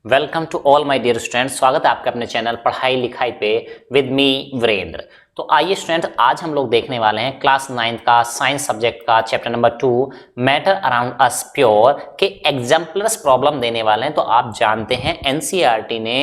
Welcome to all my dear students. स्वागत है आपके अपने चैनल पढ़ाई लिखाई पे विद मी वीरेंद्र। तो आइए स्टूडेंट्स, आज हम लोग देखने वाले हैं क्लास 9 का साइंस सब्जेक्ट का chapter number 2 matter around us pure के एग्जाम्पलर्स प्रॉब्लम देने वाले हैं। तो आप जानते हैं एनसीईआरटी ने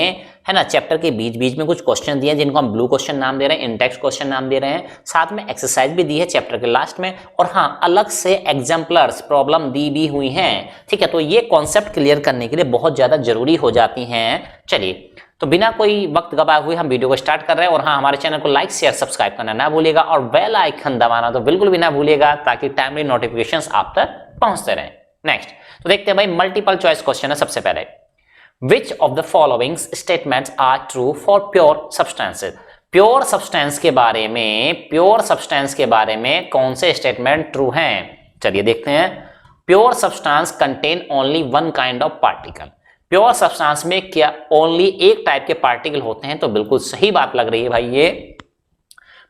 है ना चैप्टर के बीच बीच में कुछ क्वेश्चन दिए हैं जिनको हम ब्लू क्वेश्चन नाम दे रहे हैं, इंडेक्स क्वेश्चन नाम दे रहे हैं, साथ में एक्सरसाइज भी दी है चैप्टर के लास्ट में, और हाँ अलग से एग्जाम्पलर्स प्रॉब्लम दी भी हुई हैं। ठीक है, तो ये कॉन्सेप्ट क्लियर करने के लिए बहुत ज्यादा जरूरी हो जाती हैं। चलिए, तो बिना कोई वक्त गवाए हुए हम वीडियो को स्टार्ट कर रहे हैं। और हाँ, हमारे चैनल को लाइक शेयर सब्सक्राइब करना ना भूलिएगा और बेल आइकन दबाना तो बिल्कुल भी ना भूलिएगा ताकि टाइमली नोटिफिकेशंस आप तक पहुंचते रहें। नेक्स्ट, तो देखते हैं भाई, मल्टीपल चॉइस क्वेश्चन है सबसे पहले। Which of the following statements are true for pure substances? Pure substance के बारे में, प्योर सब्सटेंस के बारे में कौन से स्टेटमेंट ट्रू हैं? चलिए देखते हैं। Pure substance contain only one kind of particle. Pure substance में क्या ओनली एक टाइप के पार्टिकल होते हैं? तो बिल्कुल सही बात लग रही है भाई ये।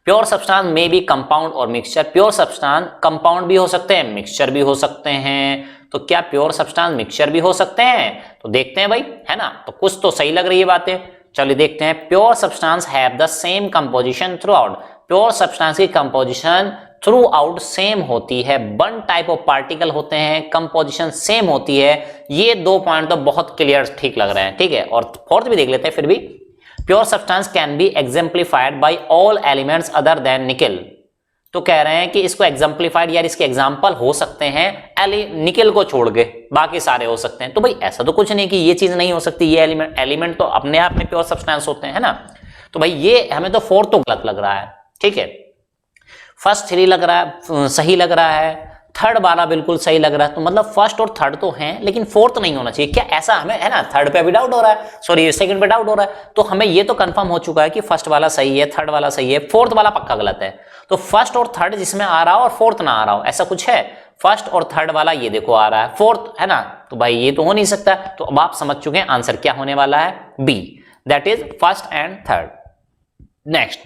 प्योर सब्सटेंस में भी कंपाउंड और मिक्सचर। प्योर सब्सटेंस कंपाउंड भी हो सकते हैं, मिक्सचर भी हो सकते हैं। तो क्या प्योर सब्सटेंस मिक्सचर भी हो सकते हैं? तो देखते हैं भाई, है ना। तो कुछ तो सही लग रही है बातें। चलिए देखते हैं। Pure substance have the same composition through out. Pure substance की कंपोजिशन थ्रू आउट सेम होती है। वन टाइप ऑफ पार्टिकल होते हैं, कंपोजिशन सेम होती है। ये दो पॉइंट तो बहुत क्लियर ठीक लग रहे हैं। ठीक है, और फोर्थ भी देख लेते हैं फिर भी। Pure substance can be exemplified by all elements other than nickel. तो कह रहे हैं कि इसको एग्जाम्प्लीफाइड यार इसके एग्जाम्पल हो सकते हैं निकल को छोड़ के, बाकी सारे हो सकते हैं। तो भाई ऐसा तो कुछ नहीं कि ये चीज नहीं हो सकती। ये एलिमेंट तो अपने आप में प्योर सब्सटेंस होते हैं, है ना। तो भाई ये हमें तो फोर्थ तो गलत लग रहा है। ठीक है, फर्स्ट थ्री लग रहा है सही लग रहा है, थर्ड वाला बिल्कुल सही लग रहा है। तो मतलब फर्स्ट और थर्ड तो हैं लेकिन फोर्थ नहीं होना चाहिए क्या? ऐसा हमें, है ना, थर्ड पे भी डाउट हो रहा है, सॉरी सेकंड पे डाउट हो रहा है। तो हमें ये तो कंफर्म हो चुका है कि फर्स्ट वाला सही है, थर्ड वाला सही है, फोर्थ वाला पक्का गलत है। तो फर्स्ट और थर्ड जिसमें आ रहा हो और फोर्थ ना आ रहा हो, ऐसा कुछ है? फर्स्ट और थर्ड वाला ये देखो आ रहा है, फोर्थ, है ना। तो भाई ये तो हो नहीं सकता। तो अब आप समझ चुके हैं आंसर क्या होने वाला है, B, that is first and third. Next,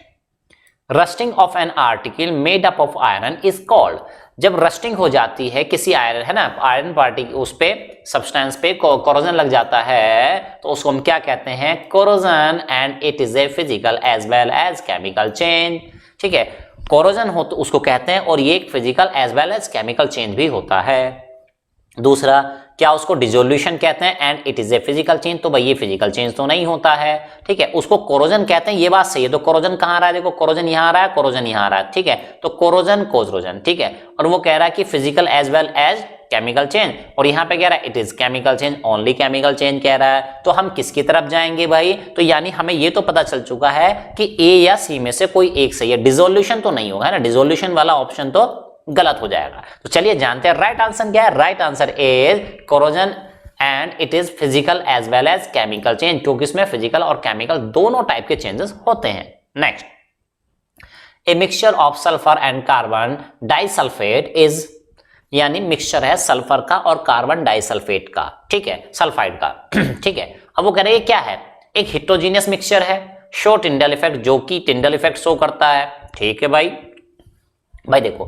rusting of an article made up of iron is called. जब रस्टिंग हो जाती है किसी आयरन, है ना, आयरन पार्टिकल, उस पे सब्सटेंस पे कोरोजन लग जाता है, तो उसको हम क्या कहते हैं? Corrosion. And it is a physical as well as chemical change. ठीक है, कोरोजन हो तो उसको कहते हैं, और ये एक physical as well as chemical change भी होता है। दूसरा, क्या उसको डिसोल्यूशन कहते हैं? And it is a physical change. तो भाई ये फिजिकल चेंज तो नहीं होता है। ठीक है, उसको कोरोजन कहते हैं, ये बात सही है। तो कोरोजन कहाँ आ रहा है? देखो कोरोजन यहाँ आ रहा है, कोरोजन यहाँ आ रहा है। ठीक है, तो कोरोजन कोरोजन। ठीक है, और वो कह रहा है कि physical as well as chemical change, और यहाँ पे कह रहा है it is chemical change, only chemical change कह रहा है। तो हम किसकी तरफ जाएंगे भाई? तो यानी हमें ये तो पता चल चुका है कि ए या सी में से कोई एक सही है। डिसोल्यूशन तो नहीं होगा, है ना, डिसोल्यूशन वाला ऑप्शन तो गलत हो जाएगा। तो चलिए जानते हैं राइट आंसर क्या है। Right answer is corrosion and it is physical as well as chemical change, क्योंकि इसमें फिजिकल और केमिकल दोनों टाइप के चेंजेस होते हैं। Next, a mixture of sulphur and carbon disulphate is, यानी मिक्सचर है सल्फर का और कार्बन डाइसल्फेट का, ठीक है, सल्फाइड का। ठीक है, अब वो कह रहे हैं क्या है? एक हिट्रोजीनियस मिक्सचर है, शो टिंडल इफेक्ट, जो कि टिंडल इफेक्ट शो करता है। ठीक है भाई देखो,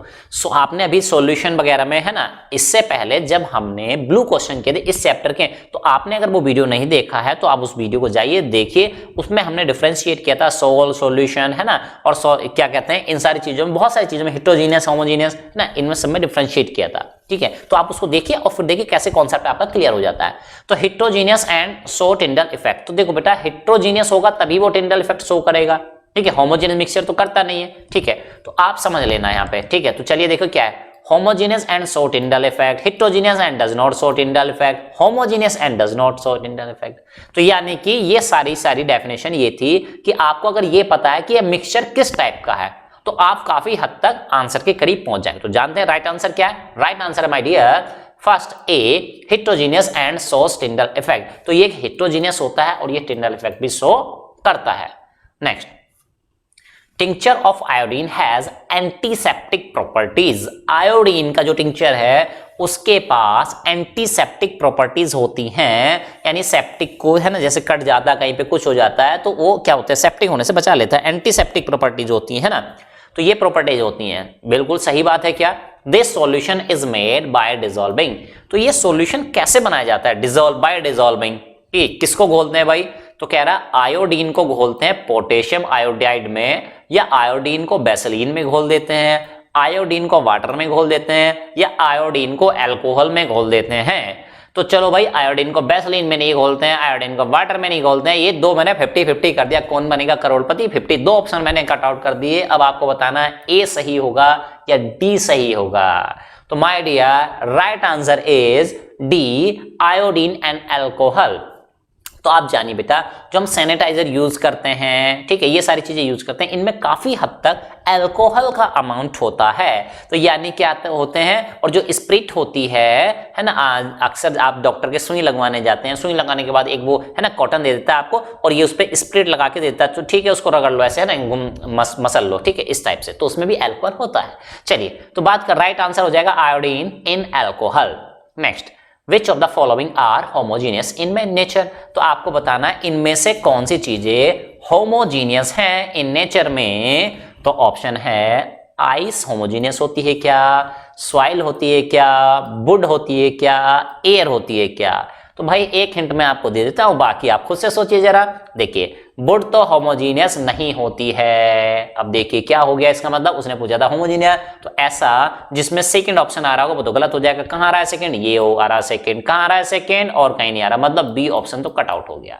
आपने अभी सॉल्यूशन वगैरह में, है ना, इससे पहले जब हमने ब्लू क्वेश्चन किए थे इस चैप्टर के, तो आपने अगर वो वीडियो नहीं देखा है तो आप उस वीडियो को जाइए देखिए। उसमें हमने डिफरेंशिएट किया था सोल, सॉल्यूशन, है ना, और क्या कहते हैं, इन सारी चीजों में, बहुत सारी चीजों में, हिट्रोजीनियस, होमोजीनियस, है ना, इनमें सब में डिफरेंशिएट किया था। ठीक है, तो आप उसको देखिए और फिर देखिए कैसे कॉन्सेप्ट आपका क्लियर हो जाता है। तो हिट्रोजीनियस एंड शो टिंडल इफेक्ट, तो देखो बेटा, हिट्रोजीनियस होगा तभी वो टिंडल इफेक्ट शो करेगा। ठीक है, होमोजेनियस मिक्सचर तो करता नहीं है। ठीक है, तो आप समझ लेना यहाँ पे। ठीक है, तो चलिए देखो क्या है, homogeneous and show Tyndall effect, heterogeneous and does not show Tyndall effect, homogeneous and does not show टिंडल effect. तो यानी कि ये सारी डेफिनेशन ये थी कि आपको अगर ये पता है कि ये मिक्सचर किस टाइप का है तो आप काफी हद तक आंसर के करीब पहुंच जाएंगे। तो जानते हैं राइट आंसर क्या है? राइट आंसर है my dear first A, heterogeneous and shows Tyndall effect. तो ये हिट्रोजीनियस होता है और ये टिंडल इफेक्ट भी शो करता है। Next, tincture of iodine has antiseptic properties. Iodine का जो टिंक्चर है उसके पास एंटीसेप्टिक प्रॉपर्टीज होती हैं, यानी सेप्टिक को, है ना, जैसे कट जाता है कहीं पे, कुछ हो जाता है तो वो क्या होता है, सेप्टिक होने से बचा लेता है। एंटीसेप्टिक प्रॉपर्टीज होती है ना, तो ये प्रॉपर्टीज होती हैं। बिल्कुल सही बात है क्या? This solution is made by dissolving. तो ये सॉल्यूशन कैसे बनाया जाता है? Dissolve bye dissolving. किसको घोलते हैं भाई? तो कह रहा आयोडीन को घोलते हैं पोटेशियम आयोडाइड में, या आयोडीन को बेसलीन में घोल देते हैं, आयोडीन को वाटर में घोल देते हैं, या आयोडीन को अल्कोहल में घोल देते हैं। तो चलो भाई, आयोडीन को बेसलीन में नहीं घोलते हैं, आयोडीन को वाटर में नहीं घोलते हैं। ये दो मैंने 50-50 कर दिया, कौन बनेगा करोड़पति? 52 ऑप्शन मैंने कट आउट कर दिए। अब आपको बताना है ए सही होगा या डी सही होगा। तो my dear, right answer is D, iodine and alcohol. तो आप जानिए बेटा, जो हम सैनिटाइजर यूज करते हैं, ठीक है, ये सारी चीजें यूज करते हैं, इनमें काफी हद तक अल्कोहल का अमाउंट होता है। तो यानी क्या होते हैं, और जो स्प्रिट होती है ना, अक्सर आप डॉक्टर के सुई लगवाने जाते हैं, सुई लगाने के बाद एक वो है ना कॉटन दे देता है आपको, और ये उस पर स्प्रिट लगा के देता है, तो ठीक है उसको रगड़ लो ऐसे, है ना, मसल लो, ठीक है, इस टाइप से। तो उसमें भी अल्कोहल होता है। चलिए, तो बात कर, राइट आंसर हो जाएगा iodine in alcohol. Next, Which of the following are homogeneous in nature? तो आपको बताना है इनमें से कौन सी चीजें होमोजीनियस हैं इन नेचर में। तो ऑप्शन है, आइस होमोजीनियस होती है क्या, सॉइल होती है क्या, वुड होती है क्या, एयर होती है क्या? तो भाई एक हिंट मैं आपको दे देता हूं, बाकी आप खुद से सोचिए जरा। देखिए, वुड तो होमोजीनियस नहीं होती है। अब देखिए क्या हो गया इसका मतलब, उसने पूछा था होमोजीनियस, तो ऐसा जिसमें सेकंड ऑप्शन आ रहा होगा वो तो गलत हो जाएगा। कहां आ रहा है सेकंड? ये आ रहा है सेकंड। कहां आ रहा है सेकंड? और कहीं नहीं आ रहा, मतलब बी ऑप्शन तो कट आउट हो गया।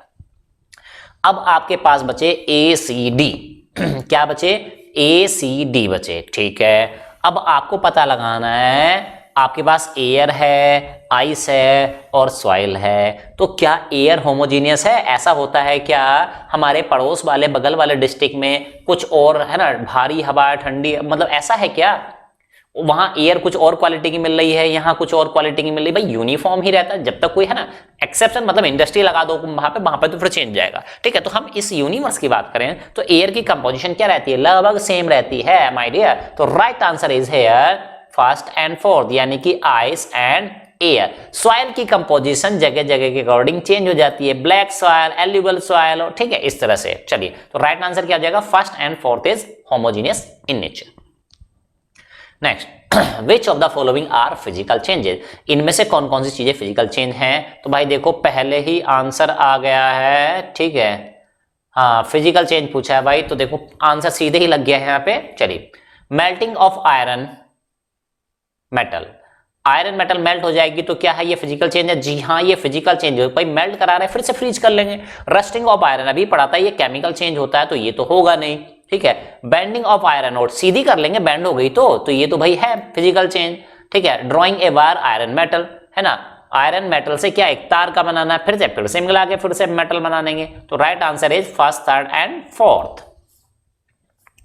अब आपके पास बचे ए सी डी। क्या बचे? ए सी डी बचे, ठीक है। अब आपको पता लगाना है, आपके पास एयर है, आइस है और सॉइल है, तो क्या एयर होमोजीनियस है? ऐसा होता है क्या हमारे पड़ोस वाले बगल वाले डिस्ट्रिक्ट में कुछ और है ना, भारी हवा, ठंडी, मतलब ऐसा है क्या? वहां एयर कुछ और क्वालिटी की मिल रही है, यहाँ कुछ और क्वालिटी की मिल रही है। भाई यूनिफॉर्म ही रहता है, जब तक कोई है ना एक्सेप्शन, मतलब इंडस्ट्री लगा दो वहां पे तो फिर चेंज जाएगा, ठीक है। तो हम इस यूनिवर्स की बात करें तो एयर की कंपोजिशन क्या रहती है? लगभग सेम रहती है माय डियर। तो right answer is here first and fourth, यानी कि आइस एंड एयर। सॉइल की कंपोजिशन जगह जगह के अकॉर्डिंग चेंज हो जाती है, ब्लैक सॉइल, एल्यूबल सॉइल, ठीक है, इस तरह से। चलिए, तो राइट आंसर क्या हो जाएगा? First and fourth is homogeneous in nature. Next, which of the following are physical changes? इनमें से कौन कौन सी चीजें फिजिकल चेंज हैं? तो भाई देखो, पहले ही आंसर आ गया है, ठीक है, हाँ फिजिकल चेंज पूछा है भाई, तो देखो आंसर सीधे ही लग गया है यहाँ पे। चलिए, melting of iron metal, iron metal melt हो जाएगी तो क्या है ये फिजिकल चेंज है? जी हाँ, ये फिजिकल चेंज है भाई, मेल्ट करा रहे हैं फिर से फ्रीज कर लेंगे। रस्टिंग ऑफ आयरन अभी पढ़ा था, ये केमिकल चेंज होता है, तो ये तो होगा नहीं, ठीक है। बेंडिंग ऑफ आयरन और सीधी कर लेंगे, बेंड हो गई तो ये तो भाई है फिजिकल चेंज, ठीक है। Drawing a wire iron metal, है ना, आयरन मेटल से क्या एक तार का बनाना है, फिर से मिला के फिर से मेटल बना देंगे। तो right answer is first, third and fourth.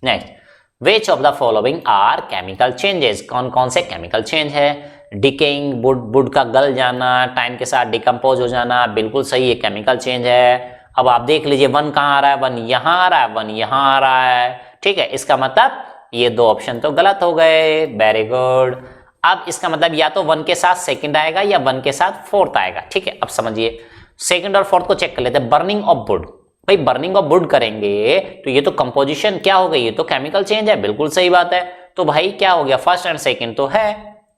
Next, which of the following are chemical changes? कौन कौन से केमिकल चेंज है? डिकेइंग, वुड का गल जाना, टाइम के साथ डिकम्पोज हो जाना, बिल्कुल सही, ये केमिकल चेंज है। अब आप देख लीजिए, वन कहाँ आ रहा है? वन यहाँ आ रहा है, वन यहाँ आ रहा है, ठीक है। इसका मतलब ये दो ऑप्शन तो गलत हो गए, वेरी गुड। अब इसका मतलब या तो वन के साथ सेकंड आएगा या वन के साथ फोर्थ आएगा, ठीक है। अब समझिए, सेकंड और फोर्थ को चेक कर लेते हैं। बर्निंग ऑफ वुड, भाई बर्निंग ऑफ वुड करेंगे तो ये तो कंपोजिशन क्या हो गई? ये तो केमिकल चेंज है, बिल्कुल सही बात है। तो भाई क्या हो गया? फर्स्ट एंड सेकंड तो है,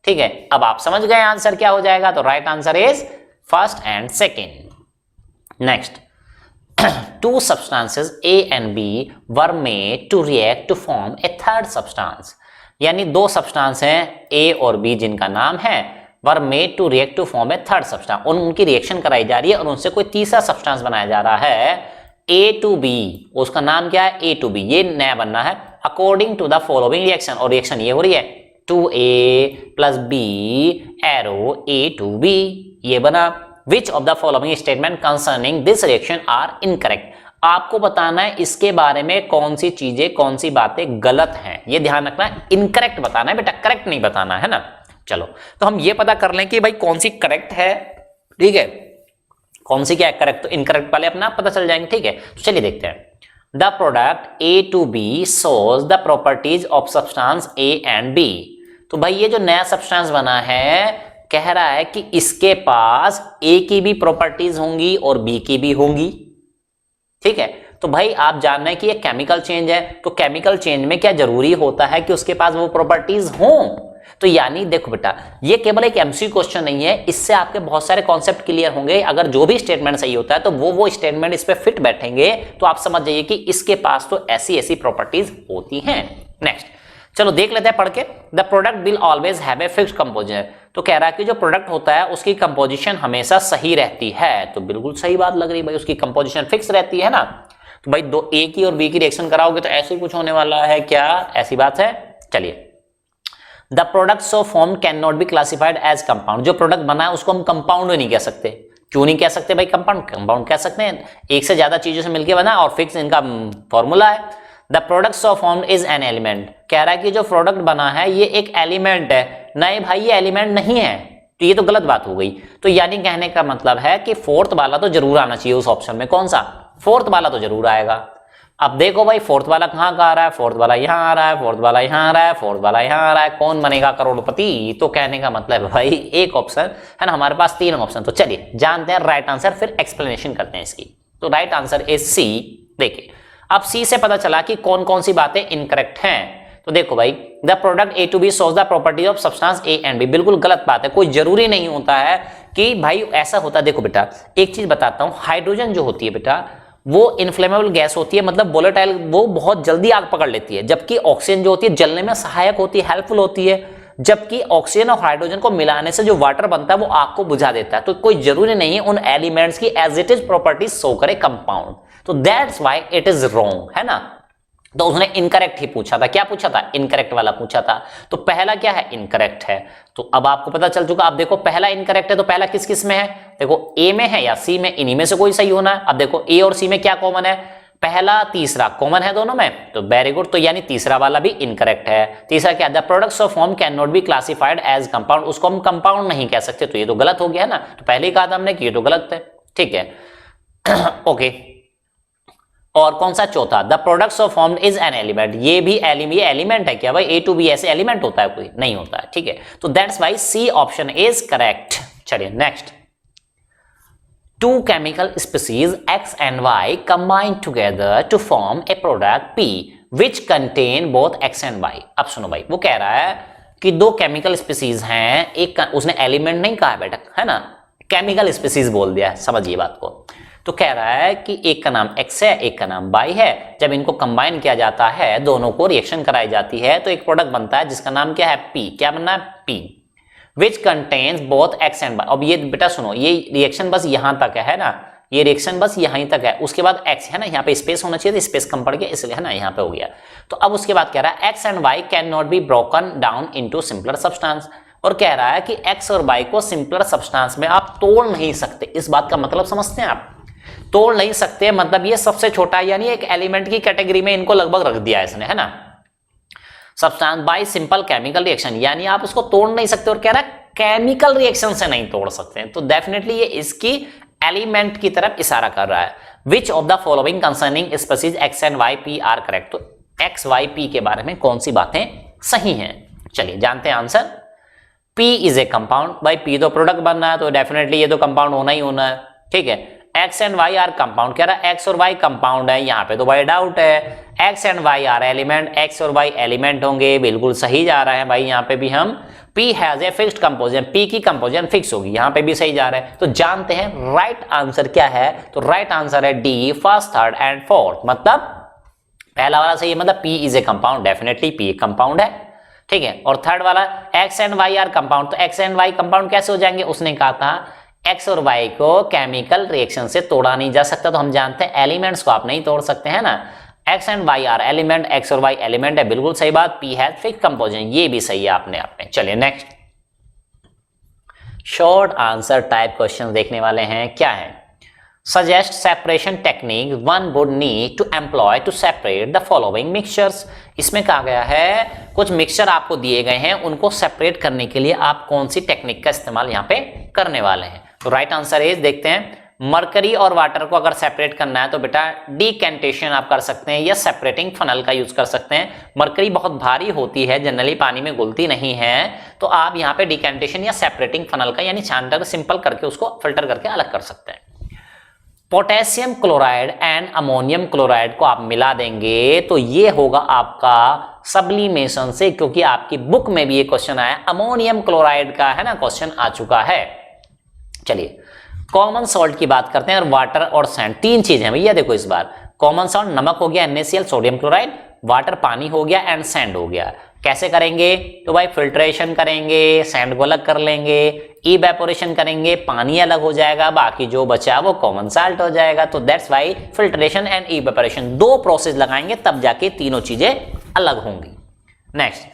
ठीक है। अब आप समझ गए आंसर क्या हो जाएगा, तो right answer is first and second. Next, two substances A and B were made to react to form a third substance, यानी दो सब्सटेंस हैं A और B जिनका नाम है were made to react to form a third substance, उनकी reaction कराई जा रही है और उनसे कोई तीसरा सब्सटेंस बनाया जा रहा है A to B, उसका नाम क्या है? A to B, ये नया बनना है according to the following reaction, और रिएक्शन ये हो रही है 2A plus B arrow A to B, ये बना। Which of the following statement concerning this reaction are incorrect? आपको बताना है इसके बारे में कौन सी चीजें, कौन सी बातें गलत हैं, ये ध्यान रखना है। इनकरेक्ट बताना है बेटा, करेक्ट नहीं बताना है ना। चलो, तो हम ये पता कर लें कि भाई कौन सी करेक्ट है, ठीक है, कौन सी क्या है करेक्ट, तो इनकरेक्ट वाले अपना पता चल जाएंगे, ठीक है। तो चलिए देखते हैं। The product A to B shows the properties of substance A and B। तो भाई ये जो नया सब्सटेंस बना है कह रहा है कि इसके पास A की भी प्रॉपर्टीज होंगी और B की भी होंगी, ठीक है। तो भाई आप जान रहे हैं कि ये केमिकल चेंज है, तो केमिकल चेंज में क्या जरूरी होता है कि उसके पास वो प्रॉपर्टीज हों? तो यानी देखो बेटा, ये केवल एक एमसीक्यू क्वेश्चन नहीं है, इससे आपके बहुत सारे कॉन्सेप्ट क्लियर होंगे। अगर जो भी स्टेटमेंट सही होता है तो वो स्टेटमेंट इस पे फिट बैठेंगे, तो आप समझ जाइए कि इसके पास तो ऐसी ऐसी प्रॉपर्टीज होती हैं। नेक्स्ट चलो देख लेते हैं पढ़ के। The product will always have a fixed composition. तो कह रहा है कि जो प्रोडक्ट होता है उसकी कंपोजिशन हमेशा सही रहती है। तो बिल्कुल सही बात लग रही है भाई, उसकी कंपोजिशन फिक्स रहती है ना। तो भाई दो ए की और बी की रिएक्शन कराओगे तो ऐसे कुछ होने वाला है क्या? ऐसी बात है। चलिए, the product so form can not be classified as compound. जो प्रोडक्ट बना है उसको हम कंपाउंड नहीं कह सकते। क्यों नहीं कह सकते भाई? कंपाउंड कह सकते हैं, एक से ज्यादा चीजों से मिलकर बना और फिक्स इनका फॉर्मूला है। The product so form is an element. कह रहा है कि जो प्रोडक्ट बना है ये एक एलिमेंट है। नहीं भाई, ये एलिमेंट नहीं है, तो ये तो गलत बात हो गई। तो यानी कहने का मतलब है कि फोर्थ वाला तो जरूर आना चाहिए उस ऑप्शन में। कौन सा? फोर्थ वाला तो जरूर आएगा। अब देखो भाई, फोर्थ वाला कहाँ का आ रहा है? फोर्थ वाला यहाँ आ रहा है, फोर्थ वाला यहाँ आ रहा है, फोर्थ वाला यहाँ आ रहा है। कौन बनेगा करोड़पति? तो कहने का मतलब है भाई एक ऑप्शन है ना, हमारे पास 3 ऑप्शन। तो चलिए जानते हैं राइट आंसर, फिर एक्सप्लेनेशन करते हैं इसकी। तो राइट आंसर इज सी। देखिए, अब सी से पता चला कि कौन कौन सी बातें इनकरेक्ट हैं। तो देखो भाई, the product A to B shows the property of substance A and B. बिल्कुल गलत बात है। कोई जरूरी नहीं होता है कि भाई ऐसा होता है। देखो बेटा, एक चीज बताता हूं, हाइड्रोजन जो होती है बेटा वो इन्फ्लेमेबल गैस होती है, मतलब वोलेटाइल, वो बहुत जल्दी आग पकड़ लेती है। जबकि ऑक्सीजन जो होती है जलने में सहायक होती है, हेल्पफुल होती है। जबकि ऑक्सीजन और हाइड्रोजन को मिलाने से जो वाटर बनता है वो आग को बुझा देता है। तो कोई जरूरी नहीं है उन एलिमेंट्स की as it is properties show करे कंपाउंड। तो that's why it is wrong, है ना। तो उसने इनकरेक्ट ही पूछा था। क्या पूछा था? इनकरेक्ट वाला पूछा था। तो पहला क्या है? इनकरेक्ट है। तो अब आपको पता चल चुका। अब देखो, पहला इनकरेक्ट है तो पहला किस किस में है? देखो ए में है या सी में, इन्हीं में से कोई सही होना है। अब देखो ए और सी में क्या कॉमन है? पहला तीसरा कॉमन है दोनों में, तो वेरी गुड। तो यानी तीसरा वाला भी इनकरेक्ट है। तीसरा क्या? The products of form can not be classified as compound. उसको हम कंपाउंड नहीं कह सकते, तो ये तो गलत हो गया है ना। तो पहले ही कहा था हमने कि ये तो गलत है, ठीक है। ओके, और कौन सा चौथा? The products of form is an element. ये भी एलिमेंट है क्या भाई? ए टू बी ऐसे एलिमेंट होता है? कोई नहीं होता है, ठीक है। तो that's why C option is correct. चलिए next. Two chemical species X and Y combine together to form a product P which contain both X and Y। अब सुनो भाई, वो कह रहा है कि दो केमिकल स्पीसीज हैं, एक उसने एलिमेंट नहीं कहा बेटा, है ना, केमिकल स्पीसीज बोल दिया है, समझिए बात को। तो कह रहा है कि एक का नाम X है, एक का नाम Y है। जब इनको कंबाइन किया जाता है, दोनों को रिएक्शन कराई जाती है, तो एक प्रोडक्ट बनता है जिसका नाम क्या है? P। क्या बनना है? P which contains both X and Y। अब ये बेटा सुनो, ये रिएक्शन बस यहां तक है ना, ये रिएक्शन बस यहीं तक है। उसके बाद X है ना, यहाँ पे स्पेस होना चाहिए, तो स्पेस कम पड़ गया इसलिए, है ना, यहाँ पे हो गया। तो अब उसके बाद कह रहा है X and Y can not be broken down into simpler substance. और कह रहा है कि X और Y को सिंपलर सब्सटेंस में आप तोड़ नहीं सकते। इस बात का मतलब समझते हैं आप? तोड़ नहीं सकते मतलब ये सबसे छोटा, यानी एक एलिमेंट की कैटेगरी में इनको लगभग रख दिया है इसने, है ना। Substance by simple chemical reaction, यानी आप उसको तोड़ नहीं सकते। और कह रहा है केमिकल रिएक्शन से नहीं तोड़ सकते। तो डेफिनेटली ये इसकी एलिमेंट की तरफ इशारा कर रहा है। Which of the following concerning species X and Y P are correct. तो X Y P के बारे में कौन सी बातें सही हैं? चलिए जानते हैं answer. P is a compound. भाई P तो प्रोडक्ट बनना है, तो डेफिनेटली ये तो कंपाउंड होना ही होना है, ठीक है। X and Y are compound, कह रहा है X और Y कंपाउंड है, यहाँ पे तो भाई डाउट है। X and Y are element, X और Y एलिमेंट होंगे, बिल्कुल सही जा रहा है भाई। यहाँ पे भी हम P has a fixed composition, P की कंपोजिशन फिक्स होगी, यहाँ पे भी सही जा रहा है। तो जानते हैं राइट आंसर क्या है। तो राइट आंसर है D, first, third and fourth. मतलब पहला वाला सही है, मतलब P is a compound, definitely P compound है, ठीक है। और थर्ड वाला X and Y are compound, तो X and Y कंपाउंड कैसे हो जाएंगे? उसने कहा था X और Y को केमिकल रिएक्शन से तोड़ा नहीं जा सकता। तो हम जानते हैं एलिमेंट्स को आप नहीं तोड़ सकते, हैं ना। X and Y are element, X और Y एलिमेंट है, बिल्कुल सही बात। P हैज फिक्स्ड कंपोजिशन, ये भी सही है आपने। चलिए next. Short answer type question देखने वाले हैं। क्या है? Suggest separation technique one would need to employ to separate the following mixtures. इसमें कहा गया है कुछ मिक्सचर आपको दिए गए हैं, उनको सेपरेट करने के लिए आप कौन सी टेक्निक का इस्तेमाल यहाँ पे करने वाले हैं। तो राइट आंसर इज, देखते हैं, मरकरी और वाटर को अगर सेपरेट करना है तो बेटा डीकेंटेशन आप कर सकते हैं या सेपरेटिंग फनल का यूज कर सकते हैं। मरकरी बहुत भारी होती है, जनरली पानी में घुलती नहीं है, तो आप यहाँ पे डीकेंटेशन या सेपरेटिंग फनल का यानी छानकर सिंपल करके उसको फिल्टर करके अलग कर सकते हैं। Potassium chloride and ammonium chloride को आप मिला देंगे तो ये होगा आपका सब्लिमेशन से, क्योंकि आपकी बुक में भी ये क्वेश्चन आया, अमोनियम क्लोराइड का है ना क्वेश्चन आ चुका है। चलिए कॉमन सॉल्ट की बात करते हैं, और वाटर और सैंड, तीन चीजें हैं भैया। देखो इस बार कॉमन सॉल्ट नमक हो गया NaCl सोडियम क्लोराइड, वाटर पानी हो गया, एंड सैंड हो गया। कैसे करेंगे? तो भाई फिल्ट्रेशन करेंगे, सैंड को अलग कर लेंगे, इवेपोरेशन करेंगे, पानी अलग हो जाएगा, बाकी जो बचा वो कॉमन सॉल्ट हो जाएगा। तो that's Y filtration and evaporation, दो प्रोसेस लगाएंगे तब जाके तीनों चीजें अलग होंगी। Next,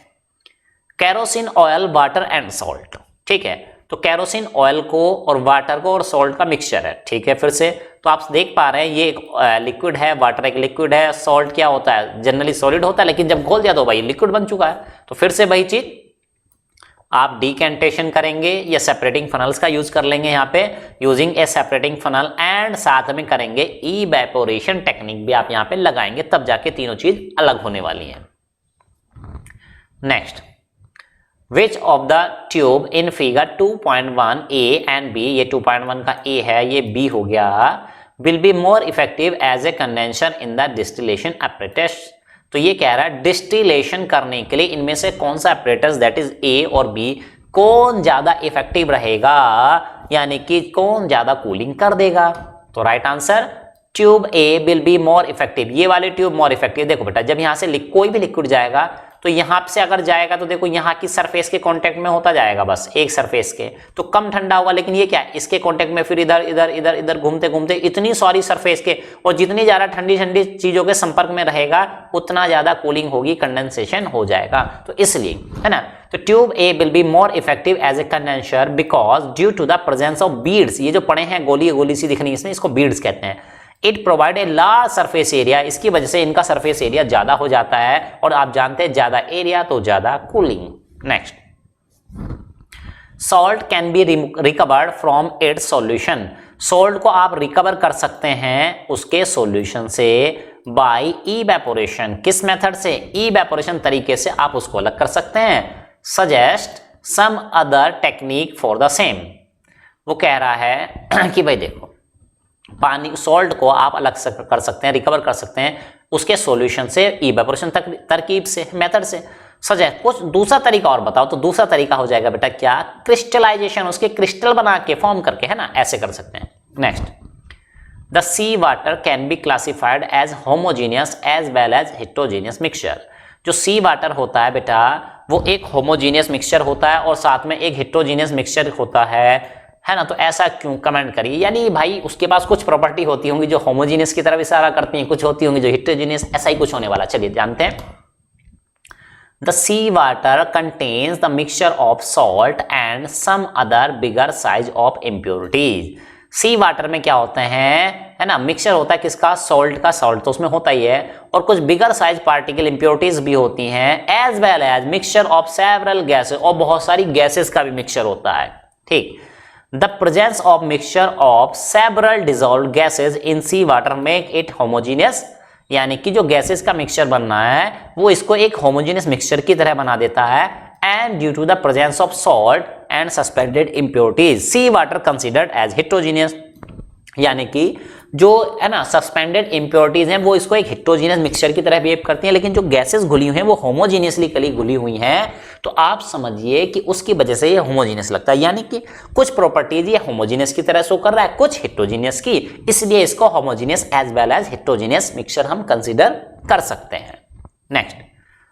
kerosene oil water and salt. ठीक है, तो केरोसिन ऑयल को और वाटर को और सॉल्ट का मिक्सचर है। ठीक है, फिर से तो आप देख पा रहे हैं ये एक लिक्विड है, वाटर एक लिक्विड है, सॉल्ट क्या होता है जनरली सॉलिड होता है, लेकिन जब घोल दिया तो भाई लिक्विड बन चुका है। तो फिर से वही चीज आप डिकेंटेशन करेंगे या सेपरेटिंग फनल्स का यूज कर लेंगे यहाँ पे, using A separating funnel, and साथ में करेंगे इवेपोरेशन टेक्निक भी आप यहाँ पे लगाएंगे, तब जाके तीनों चीज अलग होने वाली है। Next, Which of the tube in figure 2.1 A and B, ये 2.1 का A है, ये B हो गया, will be more effective as a condenser in the distillation apparatus। तो ये कह रहा है डिस्टिलेशन करने के लिए इनमें से कौन सा apparatus दैट इज A और B कौन ज्यादा इफेक्टिव रहेगा, यानी कि कौन ज्यादा कूलिंग कर देगा। तो right answer tube A will be more effective, ये वाले ट्यूब मोर इफेक्टिव। देखो बेटा जब यहाँ से कोई भी लिक्विड जाएगा तो यहाँ से अगर जाएगा तो देखो यहाँ की सरफेस के कांटेक्ट में होता जाएगा, बस एक सरफेस के, तो कम ठंडा होगा। लेकिन ये क्या है, इसके कांटेक्ट में फिर इधर इधर इधर इधर घूमते घूमते इतनी सारी सरफेस के, और जितनी ज्यादा ठंडी ठंडी चीजों के संपर्क में रहेगा उतना ज्यादा कूलिंग होगी, कंडेंसेशन हो जाएगा। तो इसलिए है ना, तो tube A will be more effective as a condenser because due to the presence of beads, ये जो पड़े हैं गोली गोली सी दिखनी इसमें, इसको बीड्स कहते हैं। It provide a large surface area, इसकी वजह से इनका सरफेस एरिया ज्यादा हो जाता है, और आप जानते हैं ज्यादा एरिया तो ज्यादा cooling. Next, salt can be recovered from its solution, salt को आप रिकवर कर सकते हैं उसके सॉल्यूशन से बाय इवेपोरेशन। किस मेथड से? इवेपोरेशन तरीके से आप उसको अलग कर सकते हैं। Suggest some other technique for the same, वो कह रहा है कि भाई देखो पानी सॉल्ट को आप अलग कर सकते हैं, रिकवर कर सकते हैं उसके सॉल्यूशन से, इवेपोरेशन तरकीब से, मेथड से। सजेस्ट कुछ दूसरा तरीका और बताओ, तो दूसरा तरीका हो जाएगा बेटा क्या, क्रिस्टलाइजेशन, उसके क्रिस्टल बना के फॉर्म करके, है ना, ऐसे कर सकते हैं। Next, the sea water can be classified as homogeneous as well as heterogeneous mixture. जो सी वाटर होता है बेटा वो एक होमोजीनियस मिक्सचर होता है और साथ में एक हेटेरोजीनियस मिक्सचर होता है ना। तो ऐसा क्यों, कमेंट करिए। यानी भाई उसके पास कुछ प्रॉपर्टी होती होंगी जो होमोजीनियस की तरफ इशारा करती हैं, कुछ होती होंगी जो हेटेरोजीनियस, ऐसा ही कुछ होने वाला। चलिए जानते हैं। The sea water contains the mixture of salt and some other bigger size of impurities. Sea water में क्या होते हैं, है ना, मिक्सचर होता है किसका, सॉल्ट का, सॉल्ट तो उसमें होता ही है, और कुछ बिगर साइज पार्टिकल इम्प्योरिटीज भी होती हैं, as well as mixture of several gases, और बहुत सारी गैसेस का भी मिक्सचर होता है। ठीक, The presence of mixture of several dissolved gases in sea water make it homogeneous, यानी कि जो गैसेस का मिक्सचर बनना है वो इसको एक होमोजेनियस मिक्सचर की तरह बना देता है। And due to the presence of salt and suspended impurities, sea water considered as heterogeneous, यानी कि जो है ना सस्पेंडेड इम्प्योरिटीज हैं वो इसको एक हेटेरोजीनियस मिक्सचर की तरह बिहेव करती हैं, लेकिन जो गैसेस घुली हुई हैं वो होमोजीनियसली घुली हुई हैं। तो आप समझिए कि उसकी वजह से ये होमोजीनियस लगता है, यानी कि कुछ प्रॉपर्टीज ये होमोजीनियस की तरह शो कर रहा है, कुछ हेटेरोजीनियस की, इसलिए इसको homogeneous as well as heterogeneous mixture हम कंसीडर कर सकते हैं। Next,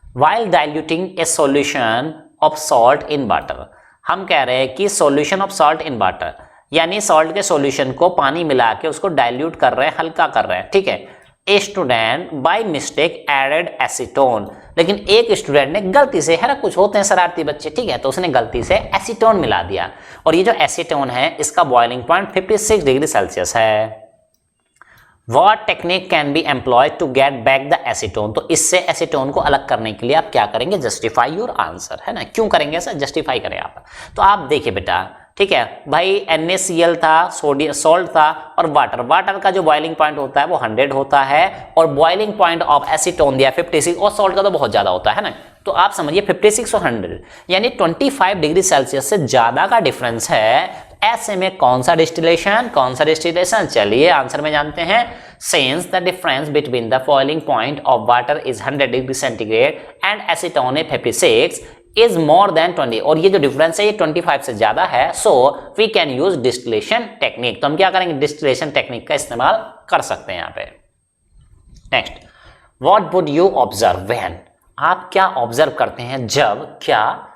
while diluting a solution of salt in water, हम कह रहे हैं कि solution of salt in water, यानी सॉल्ट के सॉल्यूशन को पानी मिला के उसको डाइल्यूट कर रहे हैं, हल्का कर रहे हैं। ठीक है, a student by mistake added acetone, लेकिन एक स्टूडेंट ने गलती से, है ना, कुछ होते हैं शरारती बच्चे, ठीक है, तो उसने गलती से एसीटोन मिला दिया, और ये जो एसीटोन है इसका बॉइलिंग पॉइंट 56 डिग्री सेल्सियस है। What technique can be employed to get back the acetone, तो इससे एसीटोन को अलग करने के लिए आप क्या करेंगे, जस्टिफाई योर आंसर, है ना, क्यों करेंगे ऐसा, जस्टिफाई करें आप। तो आप देखिए बेटा, ठीक है भाई, NaCl था, सोडियम सॉल्ट था, और वाटर का जो बॉइलिंग पॉइंट होता है वो 100 होता है, और बॉइलिंग पॉइंट ऑफ एसीटोन दिया 56, और सॉल्ट का तो बहुत ज्यादा होता है ना। तो आप समझिए 56 और 100 यानी 25 डिग्री सेल्सियस से ज्यादा का डिफरेंस है। ऐसे में कौन सा डिस्टिलेशन, चलिए आंसर में जानते हैं। Since the difference between the boiling point of water is 100 degree centigrade and acetone है 56 इज मोर देन 20, और ये जो डिफरेंस है ये 25 से ज्यादा है, so we can use distillation technique. तो हम क्या करेंगे, डिस्टिलेशन टेक्निक का इस्तेमाल कर सकते हैं यहाँ पे। Next, what would you observe when, आप क्या ऑब्जर्व करते हैं जब क्या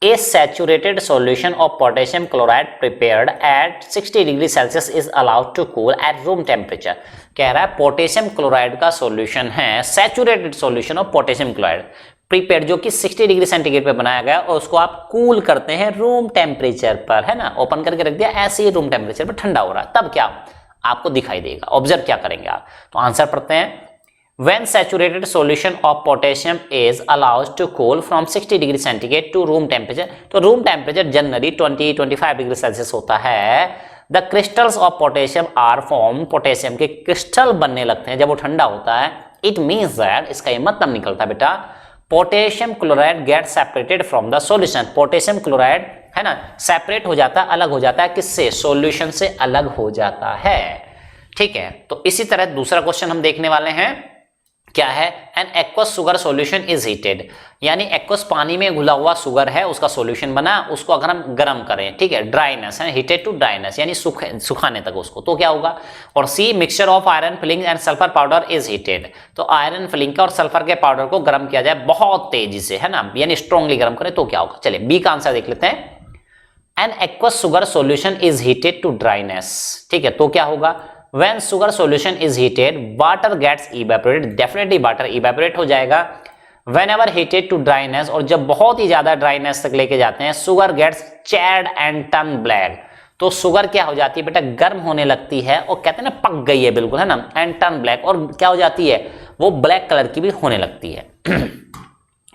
a saturated solution of potassium chloride prepared at 60 degree celsius is allowed to cool at room temperature. कह रहा है पोटेशियम क्लोराइड का सॉल्यूशन है, saturated solution of potassium chloride prepared जो कि 60 डिग्री सेंटीग्रेड पे बनाया गया, और उसको आप कूल करते हैं रूम टेम्परेचर पर, है ना, ओपन करके रख दिया, ऐसे ही रूम टेम्परेचर पर ठंडा हो रहा है, तब क्या आपको दिखाई देगा, ऑब्जर्व क्या करेंगे आप। तो आंसर पढ़ते हैं। When saturated solution of potassium is allowed to cool from 60 degree centigrade to room temperature, तो room temperature generally 20-25 degree Celsius होता है। The crystals of potassium are form, potassium के क्रिस्टल बनने लगते हैं जब वो ठंडा होता है। इट मीन्स दैट, इसका ये मतलब निकलता है बेटा, potassium chloride get separated from the solution, potassium chloride है ना सेपरेट हो जाता है, अलग हो जाता है, किससे, सॉल्यूशन से अलग हो जाता है। ठीक है, तो इसी तरह दूसरा क्वेश्चन हम देखने वाले हैं, क्या है, N aqueous sugar solution is heated, यानी एक्वस पानी में घुला हुआ सुगर है, उसका सॉल्यूशन बना, उसको अगर हम गर्म करें, ठीक है, ड्राइनेस है, हीटेड टू ड्राइनेस यानी सुखाने तक उसको, तो क्या होगा। और C mixture of iron filing and sulphur powder is heated, तो आयरन फिलिंग का और सल्फर के पाउडर को गर्म किया जाए बहुत तेजी से, है ना, यानी स्ट्रॉन्गली गर्म करें, तो क्या होगा। चलिए बी का आंसर देख लेते हैं। An aqueous sugar solution is heated to dryness, ठीक है, तो क्या होगा, when sugar solution is heated water gets evaporated, definitely water evaporate हो जाएगा। whenever heated to dryness, और जब बहुत ही ज्यादा ड्राइनेस तक लेके जाते हैं, sugar gets charred and turn black, तो शुगर क्या हो जाती है बेटा, गर्म होने लगती है और कहते हैं ना पक गई है बिल्कुल, है ना, एंड टर्न ब्लैक, और क्या हो जाती है, वो ब्लैक कलर की भी होने लगती है।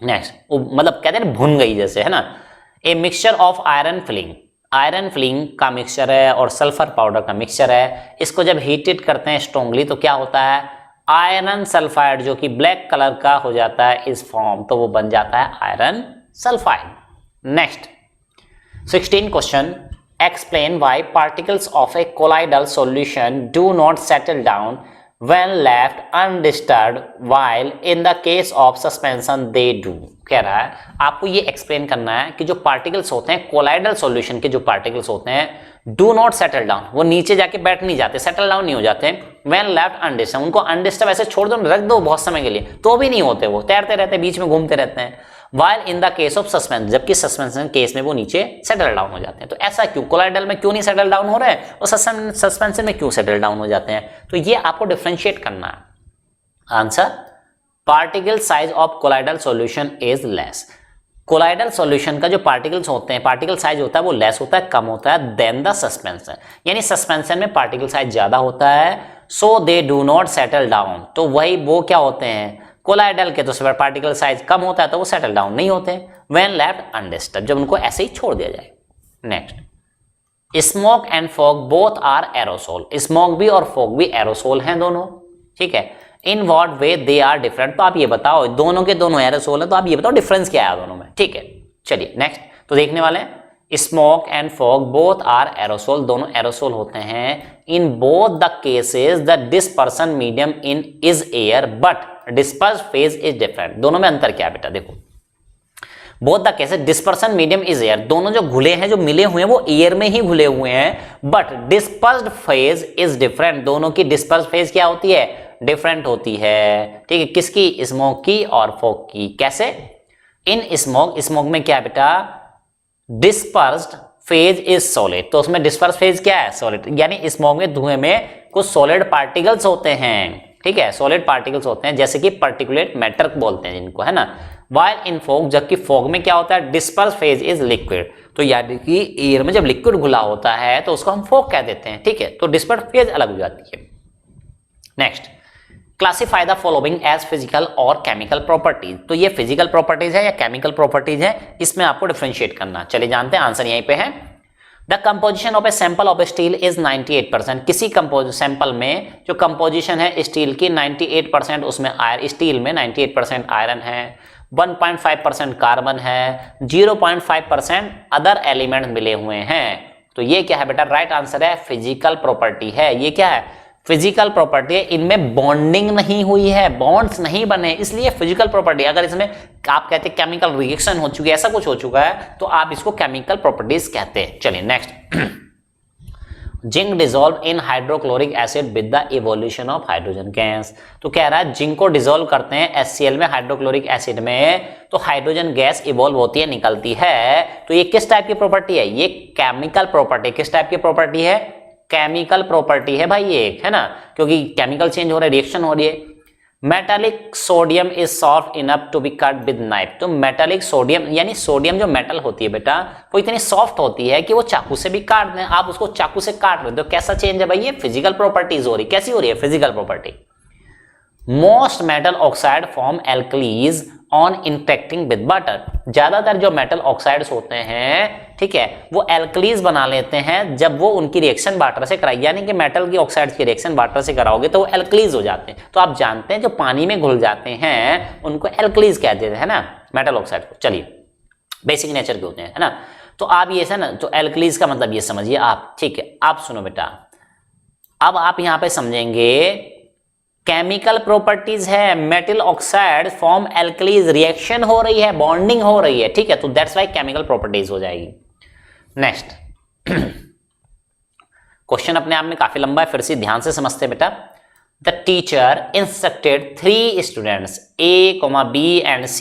नेक्स्ट, मतलब कहते हैं ना भुन गई जैसे, है ना। ए mixture of iron filling, iron filing का मिक्सचर है और सल्फर पाउडर का मिक्सचर है, इसको जब हीटेड करते हैं स्ट्रॉन्गली तो क्या होता है, आयरन सल्फाइड जो कि ब्लैक कलर का हो जाता है इस फॉर्म, तो वो बन जाता है iron sulphide. Next 16 question, explain why particles of A colloidal solution do not settle down when left undisturbed while in the case of suspension they do। कह रहा है आपको ये एक्सप्लेन करना है कि जो पार्टिकल्स होते हैं कोलाइडल सॉल्यूशन के, जो पार्टिकल्स होते हैं डू नॉट सेटल डाउन, वो नीचे जाके बैठ नहीं जाते, सेटल डाउन नहीं हो जाते, when left undisturbed, उनको अनडिस्टर्ब ऐसे छोड़ दो, रख दो बहुत समय के लिए, तो भी नहीं होते, वो तैरते रहते, बीच में घूमते रहते हैं। while in the case of suspension, जबकि सस्पेंशन केस में वो नीचे सेटल डाउन हो जाते हैं। तो ऐसा क्यों, कोलाइडल में क्यों नहीं सेटल डाउन हो रहे हैं और सस्पेंशन में क्यों सेटल डाउन हो जाते हैं, तो ये आपको डिफरेंशिएट करना है। Answer, particle size of colloidal solution is less, colloidal solution का जो पार्टिकल्स होते हैं, पार्टिकल साइज होता है वो लेस होता है, कम होता है देन द सस्पेंशन, यानी सस्पेंशन में पार्टिकल साइज ज्यादा होता है, so they do not settle down, तो वही वो क्या होते हैं कोलाइडल के, तो पार्टिकल साइज कम होता है तो वो सेटल डाउन नहीं होते, व्हेन लेफ्ट अनडिस्टर्ब, जब उनको ऐसे ही छोड़ दिया जाए। Next, smoke and fog both are aerosol, smoke भी और फॉग भी एरोसोल हैं दोनों, ठीक है, in what way they are different, तो आप ये बताओ, दोनों के दोनों एरोसोल है, तो आप ये बताओ डिफरेंस क्या है दोनों में, ठीक है। चलिए नेक्स्ट तो देखने वाले हैं, smoke and fog both are aerosol, दोनों एरोसोल होते हैं। In both the cases the dispersion medium in is air but disperse phase is different, दोनों में अंतर क्या है बेटा, देखो both the cases dispersion medium is air, दोनों जो घुले हैं, जो मिले हुए हैं वो एयर में ही घुले हुए हैं, but dispersed phase is different, दोनों की डिस्पर्स फेज क्या होती है, डिफरेंट होती है, ठीक है, किसकी, स्मोक की और फॉग की। कैसे, इन स्मोक, स्मोक में क्या है बेटा, डिस्पर्स्ड फेज इज सॉलिड, तो उसमें डिस्पर्स फेज क्या है, सॉलिड, यानी स्मोक में धुएं में कुछ सॉलिड पार्टिकल्स होते हैं, ठीक है, सॉलिड पार्टिकल्स होते हैं, जैसे कि पार्टिकुलेट मैटर बोलते हैं जिनको, है ना। वाइल इन फॉग, जबकि फॉग में क्या होता है, डिस्पर्स फेज इज लिक्विड, तो यानी कि एयर में जब लिक्विड घुला होता है तो उसको हम फॉग कह देते हैं, ठीक है, तो डिस्पर्स फेज अलग हो जाती है। Next, classify the following as physical और केमिकल प्रॉपर्टीज, तो ये फिजिकल प्रॉपर्टीज है या केमिकल प्रॉपर्टीज है, इसमें आपको डिफरेंशिएट करना। चलिए जानते हैं, आंसर यहीं पे है। The composition of a sample of steel is 98%, किसी सैंपल में जो कंपोजिशन है स्टील की 98%, उसमें स्टील में 98% आयरन है, 1.5% कार्बन है, 0.5% अदर एलिमेंट मिले हुए हैं। तो ये क्या है बेटा, राइट आंसर है फिजिकल प्रॉपर्टी है। ये क्या है, फिजिकल प्रॉपर्टी है। इनमें बॉन्डिंग नहीं हुई है, बॉन्ड्स नहीं बने, इसलिए फिजिकल प्रॉपर्टी। अगर इसमें आप कहते हैं केमिकल रिएक्शन हो चुकी है, ऐसा कुछ हो चुका है, तो आप इसको केमिकल प्रॉपर्टीज कहते हैं। चलिए next, zinc dissolve in hydrochloric acid with the evolution of hydrogen gas. तो कह रहा है जिंक को डिजोल्व करते हैं HCl में, हाइड्रोक्लोरिक एसिड में, तो हाइड्रोजन गैस इवॉल्व होती है, निकलती है। तो ये किस टाइप की प्रॉपर्टी है, ये केमिकल प्रॉपर्टी। किस टाइप की प्रॉपर्टी है, केमिकल प्रॉपर्टी है भाई ये, है ना, क्योंकि केमिकल चेंज हो रहा है, रिएक्शन हो रही है। Metallic sodium is soft enough to be cut with knife. तो मेटालिक सोडियम यानी सोडियम जो मेटल होती है बेटा, वो इतनी सॉफ्ट होती है कि वो चाकू से भी काट दें। आप उसको चाकू से काट रहे हो, तो कैसा चेंज है भाई, ये फिजिकल प्रॉपर्टीज हो रही। कैसी हो रही है, physical property. Most metal oxide form alkalis on interacting with water. ज्यादातर जो मेटल ऑक्साइड्स होते हैं, ठीक है, वो एल्कलीज बना लेते हैं जब वो उनकी रिएक्शन वाटर से कराई, यानी कि मेटल की ऑक्साइड्स की रिएक्शन वाटर से कराओगे तो वो एल्कलीज हो जाते हैं। तो आप जानते हैं जो पानी में घुल जाते हैं उनको एल्कलीज कहते हैं, है ना, मेटल ऑक्साइड को। चलिए, बेसिक नेचर के होते हैं, है ना। तो आप ये ना, तो एल्कलीज का मतलब ये समझिए आप, ठीक है। आप सुनो बेटा, अब आप यहां पे समझेंगे केमिकल प्रॉपर्टीज है, metal oxide form alkalis, reaction हो रही है, बॉन्डिंग हो रही है, ठीक है, तो दैट्स व्हाई केमिकल प्रॉपर्टीज हो जाएगी। नेक्स्ट क्वेश्चन अपने आप में काफी लंबा है, फिर से ध्यान से समझते हैं बेटा। The teacher instructed 3 students A, B and C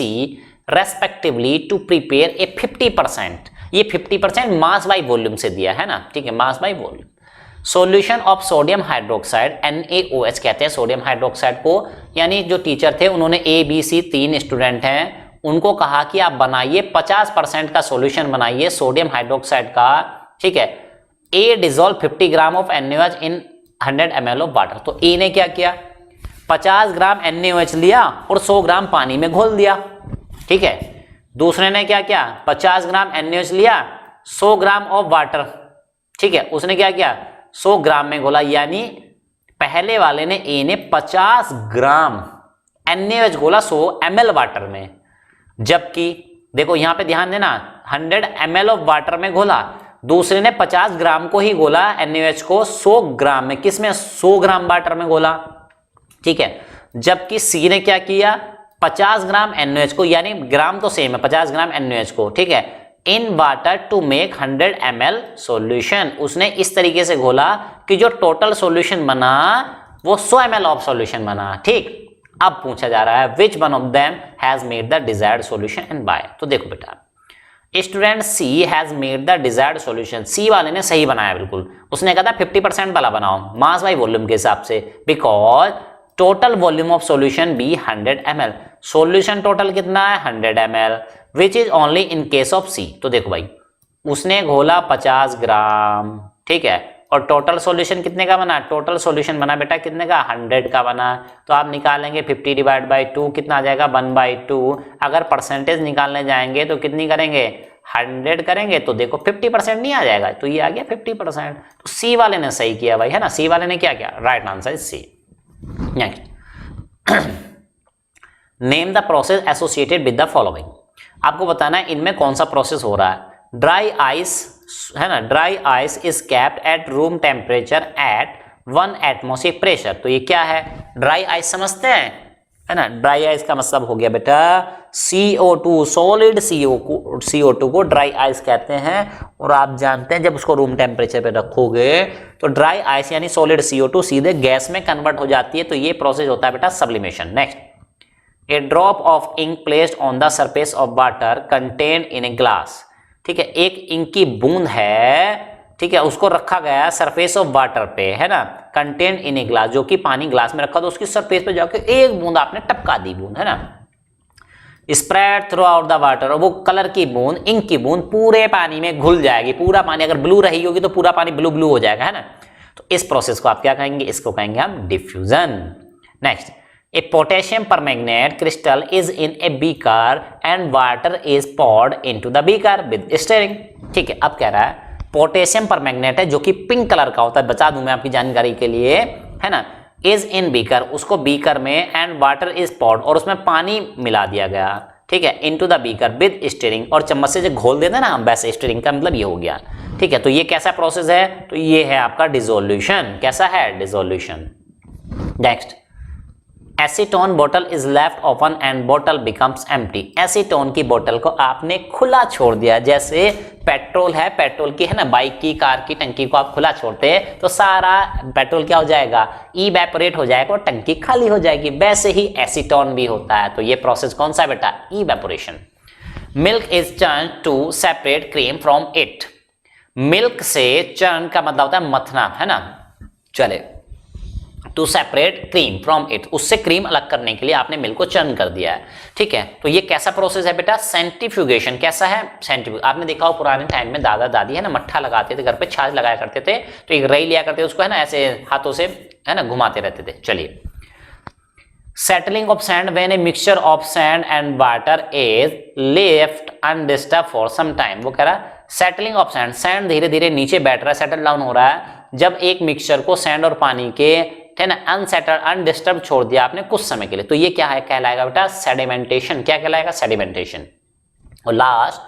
respectively to prepare a 50%, ये 50% मास बाई वॉल्यूम से दिया है ना, ठीक है, mass by volume. Solution of sodium hydroxide NaOH कहते हैं सोडियम हाइड्रोक्साइड को। यानी जो टीचर थे उन्होंने A, B, C 3 स्टूडेंट हैं, उनको कहा कि आप बनाइए 50% का सॉल्यूशन बनाइए सोडियम हाइड्रोक्साइड का, ठीक है। A dissolve 50 gram of NaOH in 100 ml of water. तो A ने क्या किया, 50 ग्राम NaOH लिया और 100 ग्राम पानी में घोल दिया, ठीक है। दूसरे ने क्या किया, 50 ग्राम NaOH लिया, 100 ग्राम ऑफ वाटर, ठीक है, उसने क्या किया, 100 ग्राम में घोला। यानी पहले वाले ने A ने 50 ग्राम NaOH घोला 100 ml वाटर में, जबकि देखो यहां पे ध्यान देना, 100 ml ऑफ वाटर में घोला। दूसरे ने 50 ग्राम को ही घोला NaOH को 100 ग्राम में, किसमें, 100 ग्राम वाटर में घोला, ठीक है। जबकि C ने क्या किया, 50 ग्राम NaOH को, यानी ग्राम तो सेम है, 50 ग्राम NaOH को, ठीक है, in water to make 100 ml solution. उसने इस तरीके से घोला कि जो टोटल सॉल्यूशन बना वो 100 ml ऑफ सॉल्यूशन बना, ठीक। अब पूछा जा रहा है which one of them has made the desired solution and by. तो देखो बेटा, student C has made the desired solution. C वाले ने सही बनाया बिल्कुल, उसने कहा था 50% वाला बनाओ मास बाई वॉल्यूम के हिसाब से, because total volume of solution be 100 ml। Solution total कितना है, 100 ml, which is only in case of C। तो देखो भाई, उसने घोला 50 ग्राम, ठीक है, और टोटल सॉल्यूशन कितने का बना, टोटल सॉल्यूशन बना बेटा कितने का, 100 का बना। तो आप निकालेंगे 50 डिवाइड बाई 2, कितना आ जाएगा, 1/2। अगर परसेंटेज निकालने जाएंगे तो कितनी करेंगे, 100 करेंगे, तो देखो 50% नहीं आ जाएगा, तो ये आ गया 50%। तो C वाले ने सही किया भाई, है ना, C वाले ने क्या किया, right answer is C। Next, name the process associated with the following. आपको बताना है इनमें कौन सा प्रोसेस हो रहा है। ड्राई आइस, है ना, dry ice is capped eight room temperature at 1 atmospheric pressure. तो ये क्या है, ड्राई आइस समझते हैं, है ना। ड्राई आइस का मतलब हो गया बेटा CO2, सॉलिड CO2 को ड्राई आइस कहते हैं। और आप जानते हैं जब उसको रूम टेम्परेचर पे रखोगे तो ड्राई आइस यानी सॉलिड CO2 सीधे गैस में कन्वर्ट हो जाती है। तो ये प्रोसेस होता है बेटा sublimation. Next, a drop of ink placed on the surface of water contained in a glass. ठीक है, एक इंक की बूंद है, ठीक है, उसको रखा गया है सरफेस ऑफ वाटर पे, है ना, कंटेन्ड इन ए ग्लास, जो कि पानी ग्लास में रखा, तो उसकी सरफेस पे जाके एक बूंद आपने टपका दी, बूंद, है ना, spread through out the water. और वो कलर की बूंद, इंक की बूंद पूरे पानी में घुल जाएगी। पूरा पानी अगर ब्लू रही होगी तो पूरा पानी ब्लू ब्लू हो जाएगा, है ना। तो इस प्रोसेस को आप क्या कहेंगे, इसको कहेंगे हम diffusion. Next, a potassium permanganate crystal is in a beaker and water is poured into the beaker with stirring. ठीक है, अब कह रहा है पोटेशियम परमैंगनेट है जो कि पिंक कलर का होता है, बता दूं मैं आपकी जानकारी के लिए, है ना, इज इन बीकर, उसको बीकर में, एंड वाटर इज पॉर्ड, और उसमें पानी मिला दिया गया, ठीक है, into the beaker with steering, और चम्मच से जो घोल देते हैं ना हम, वैसे स्टीयरिंग का मतलब ये हो गया। ठीक है, तो ये कैसा प्रोसेस है, तो ये है आपका डिसोल्यूशन। कैसा है, dissolution. Next, acetone bottle is left open and bottle becomes empty. Acetone की बोतल को आपने खुला छोड़ दिया, जैसे पेट्रोल है, पेट्रोल की है ना, बाइक की, कार की टंकी को आप खुला छोड़ते हैं तो सारा पेट्रोल क्या हो जाएगा, इवेपोरेट हो जाएगा और टंकी खाली हो जाएगी। वैसे ही एसीटोन भी होता है। तो ये प्रोसेस कौन सा है बेटा, evaporation. Milk is churn to separate cream from it. Milk से चर्न का मतलब होता है मथना, है ना, चले, to separate cream from it, उससे क्रीम अलग करने के लिए आपने मिल्क को चर्न कर दिया है। ठीक है, तो ये कैसा प्रोसेस है बेटा, सेंट्रीफ्यूगेशन। कैसा है, सेंट्रीफ्यूग। आपने देखा हो पुराने टाइम में दादा दादी है ना मट्ठा लगाते थे घर पे, छाछ लगाया करते थे, तो एक रई लिया करते थे, उसको है ना ऐसे हाथों से है ना घुमाते रहते थे। चलिए, settling of sand when a mixture of sand and water is left undisturb for some time. वो कह रहा है सेटलिंग ऑफ सैंड, सैंड धीरे धीरे नीचे बैठ रहा है, सेटल डाउन हो रहा है, जब एक मिक्सचर को सैंड और पानी के है ना अनसेटल अनडिस्टर्ब छोड़ दिया आपने कुछ समय के लिए, तो ये क्या है, कहलाएगा बेटा सेडिमेंटेशन। क्या कहलाएगा, सेडिमेंटेशन। और last,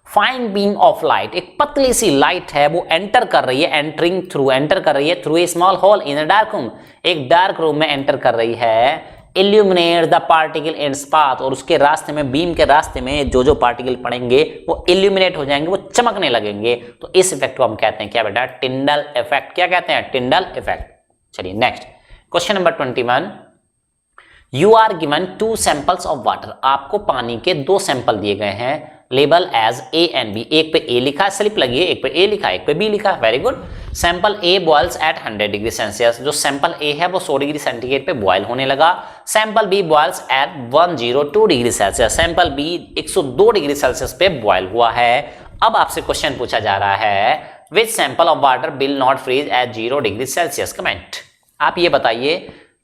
fine beam of light, एक पतली सी लाइट है वो एंटर कर रही है, एंटरिंग थ्रू, एंटर कर रही है through a small hole in a dark room, एक डार्क रूम में एंटर कर रही है। Illuminate the particle in path, और उसके रास्ते में, बीम के रास्ते में जो जो पार्टिकल पड़ेंगे वो इल्यूमिनेट हो जाएंगे, वो चमकने लगेंगे। तो इस इफेक्ट को हम कहते हैं क्या बेटा, टिंडल इफेक्ट। क्या कहते हैं, टिंडल इफेक्ट। चलिए next, question number 21। You are given 2 samples of water, आपको पानी के 2 सैंपल दिए गए हैं, label as A and B, एक पे ए लिखा है, स्लिप लगी है, एक पे ए लिखा है, एक पे बी लिखा है। Very good. Sample A boils at 100 degree celsius, जो सैंपल ए है वो 100 डिग्री सेंटीग्रेड पे बॉयल होने लगा। Sample B boils at 102 degree celsius, sample B 102 degree celsius पे बॉयल हुआ है। अब आपसे क्वेश्चन पूछा जा रहा है, which sample of water will not freeze at 0 degree celsius, comment. आप ये बताइए,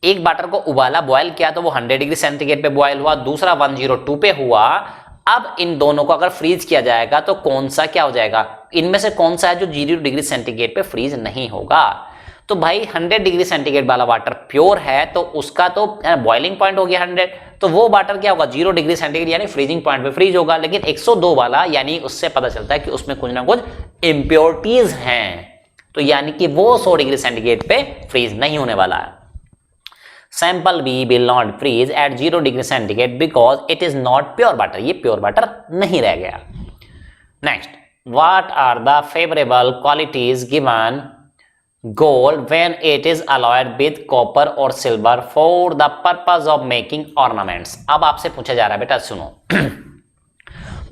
एक वाटर को उबाला, बॉयल किया तो वो 100 डिग्री सेंटीग्रेड पे बॉयल हुआ, दूसरा 102 पे हुआ। अब इन दोनों को अगर फ्रीज किया जाएगा तो कौन सा क्या हो जाएगा, इनमें से कौन सा है जो 0 डिग्री सेंटीग्रेड पे फ्रीज नहीं होगा। तो भाई 100 डिग्री सेंटीग्रेड वाला वाटर प्योर है तो उसका तो बॉइलिंग पॉइंट हो गया 100, तो वो वाटर क्या होगा, 0 डिग्री सेंटीग्रेड यानी फ्रीजिंग पॉइंट पे फ्रीज होगा। लेकिन 102 वाला यानी उससे पता चलता है कि उसमें कुछ ना कुछ इम्प्योरिटीज हैं, तो यानी कि वो 100 डिग्री सेंटीग्रेड पे फ्रीज नहीं होने वाला है। Sample B will not freeze at 0 degree centigrade because it is not pure water, ये प्योर वाटर नहीं रह गया। Next, what are the favourable qualities given gold when it is alloyed with copper or silver for the purpose of making ornaments। अब आपसे पूछा जा रहा है बेटा सुनो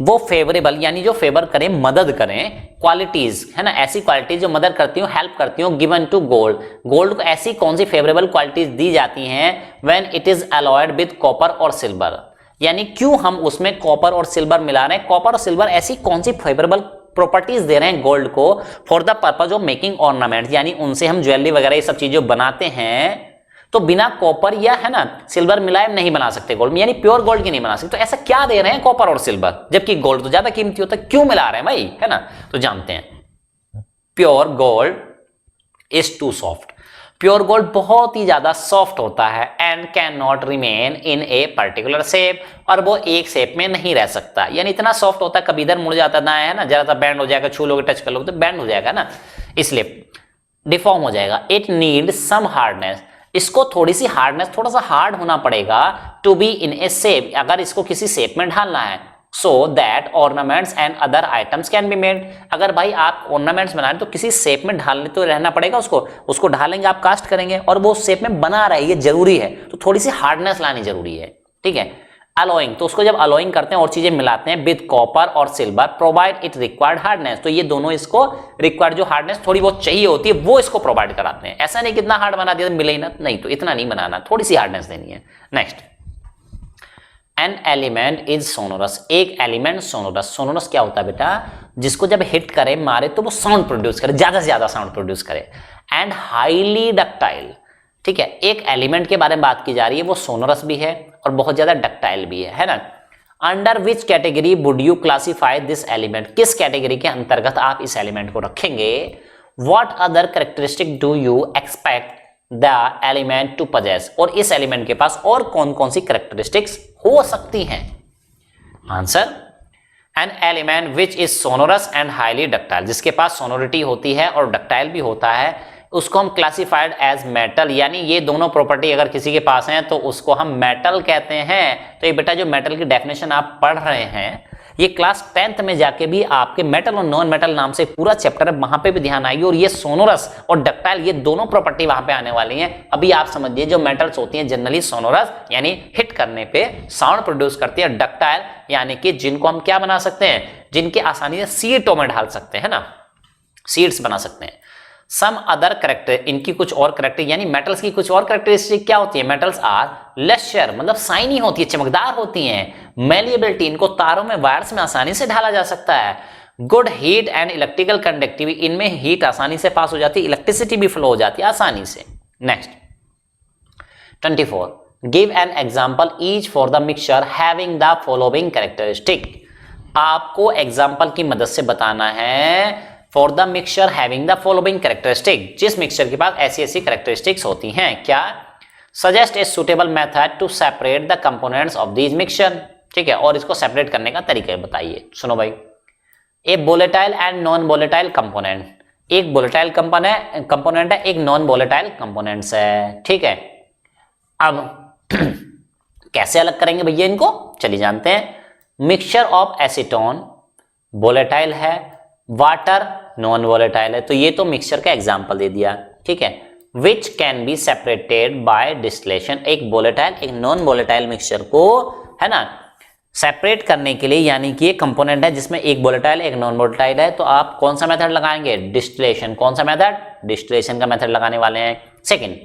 वो फेवरेबल यानी जो फेवर करें, मदद करें, क्वालिटीज है ना, ऐसी क्वालिटीज जो मदद करती हूँ, हेल्प करती हूँ, गिवन टू गोल्ड, गोल्ड को ऐसी कौन सी फेवरेबल क्वालिटीज दी जाती हैं when it is alloyed with copper और सिल्वर, यानी क्यों हम उसमें कॉपर और सिल्वर मिला रहे हैं, कॉपर और सिल्वर ऐसी कौन सी फेवरेबल प्रॉपर्टीज दे रहे हैं गोल्ड को for the purpose of making ornaments, यानी उनसे हम ज्वेलरी वगैरह ये सब चीजें बनाते हैं, तो बिना कॉपर या है ना सिल्वर मिलाए नहीं बना सकते गोल्ड में, यानी प्योर गोल्ड की नहीं बना सकते। तो ऐसा क्या दे रहे हैं कॉपर और सिल्वर, जबकि गोल्ड तो ज्यादा कीमती होता है, क्यों मिला रहे हैं भाई, है ना। तो जानते हैं, pure gold is too soft, pure gold बहुत ही ज्यादा सॉफ्ट होता है and can not remain in a particular shape, और वो एक शेप में नहीं रह सकता, यानी इतना सॉफ्ट होता है कभी इधर मुड़ जाता ना है ना, जरा सा बैंड हो जाएगा, छू लोगे टच कर लोगे तो बैंड हो जाएगा ना, इसलिए डिफॉर्म हो जाएगा। इट नीड सम हार्डनेस, इसको थोड़ी सी हार्डनेस, थोड़ा सा हार्ड होना पड़ेगा to be in a shape, अगर इसको किसी शेप में ढालना है, so that ornaments and other items can be made, अगर भाई आप ऑर्नामेंट्स बना रहे तो किसी शेप में ढालने तो रहना पड़ेगा, उसको ढालेंगे, आप कास्ट करेंगे और वो शेप में बना रहा है, ये जरूरी है, तो थोड़ी सी हार्डनेस लानी जरूरी है, ठीक है। अलोइंग, तो उसको जब अलोइंग करते हैं और चीजें मिलाते हैं विद कॉपर और silver provide it required hardness, तो ये दोनों इसको रिक्वायर्ड जो हार्डनेस थोड़ी बहुत चाहिए होती है वो इसको प्रोवाइड कराते हैं, ऐसा नहीं कितना हार्ड बना दिया मिले ही ना, नहीं, तो इतना नहीं बनाना, थोड़ी सी हार्डनेस देनी है। Next, an element is sonorous, एक एलिमेंट सोनोरस, सोनोरस क्या होता है बेटा, जिसको जब हिट करे मारे तो वो साउंड प्रोड्यूस करे, ज्यादा से ज्यादा साउंड प्रोड्यूस करे, एंड हाईली डक्टाइल, ठीक है, एक एलिमेंट के बारे में बात की जा रही है, वो सोनोरस भी है और बहुत ज्यादा डक्टाइल भी है ना। Under which category would you classify this element, किस कैटेगरी के अंतर्गत आप इस एलिमेंट को रखेंगे। What other characteristic do you expect the element to possess, और इस एलिमेंट के पास और कौन कौन सी कैरेक्टरिस्टिक्स हो सकती हैं। Answer an element which is sonorous and highly ductile, जिसके पास सोनोरिटी होती है और डक्टाइल भी होता है, उसको हम क्लासिफाइड एज मेटल, यानी ये दोनों प्रॉपर्टी अगर किसी के पास हैं तो उसको हम मेटल कहते हैं। तो ये बेटा जो मेटल की डेफिनेशन आप पढ़ रहे हैं, ये क्लास 10th में जाके भी आपके मेटल और नॉन मेटल नाम से पूरा चैप्टर है, वहां पे भी ध्यान आएगी। और ये सोनोरस और डक्टाइल ये दोनों प्रॉपर्टी वहां पे आने वाली हैं। अभी आप समझिए, जो मेटल्स होती हैं जनरली सोनोरस यानी हिट करने पे साउंड प्रोड्यूस करती है, डक्टाइल यानी कि जिनको हम क्या बना सकते हैं, जिनके आसानी से सीटों में ढाल सकते हैं ना, सीड्स बना सकते हैं। सम अदर करेक्टर, इनकी कुछ और करेक्टर यानी मेटल्स की कुछ और करेक्टरिस्टिक क्या होती है, मेटल्स आर लेशर मतलब शाइनी होती है, चमकदार होती हैं। मेलिएबिलिटी, इनको तारों में वायर्स में आसानी से ढाला जा सकता है। Good heat and electrical conductivity, इनमें हीट आसानी से पास हो जाती है, इलेक्ट्रिसिटी भी फ्लो हो जाती है आसानी से। Next 24, give an example each for the mixture having the following characteristic. आपको एग्जाम्पल की मदद से बताना है for the mixture having the following characteristic, जिस मिक्सचर के पास ऐसी ऐसी कैरेक्टरिस्टिक्स होती हैं। क्या? Suggest a suitable method to separate the components of these mixture, ठीक है, और इसको सेपरेट करने का तरीका बताइए। सुनो भाई, a volatile and non volatile component, एक वोलेटाइल कंपोनेंट है, एक नॉन वोलेटाइल कंपोनेंट्स है, ठीक है। अब कैसे अलग करेंगे भैया इनको, चलिए जानते हैं। मिक्सचर ऑफ एसीटोन वोलेटाइल है, वाटर नॉन वोलेटाइल है, तो ये तो मिक्सचर का एग्जांपल दे दिया, ठीक है। Which can be separated by distillation, एक वोलेटाइल एक नॉन वोलेटाइल मिक्सचर को, है ना, सेपरेट करने के लिए, यानी कि एक कंपोनेंट है जिसमें एक वोलेटाइल एक नॉन वोलेटाइल है, तो आप कौन सा मेथड लगाएंगे, डिस्टिलेशन। कौन सा मेथड, डिस्टिलेशन का मेथड लगाने वाले हैं। Second,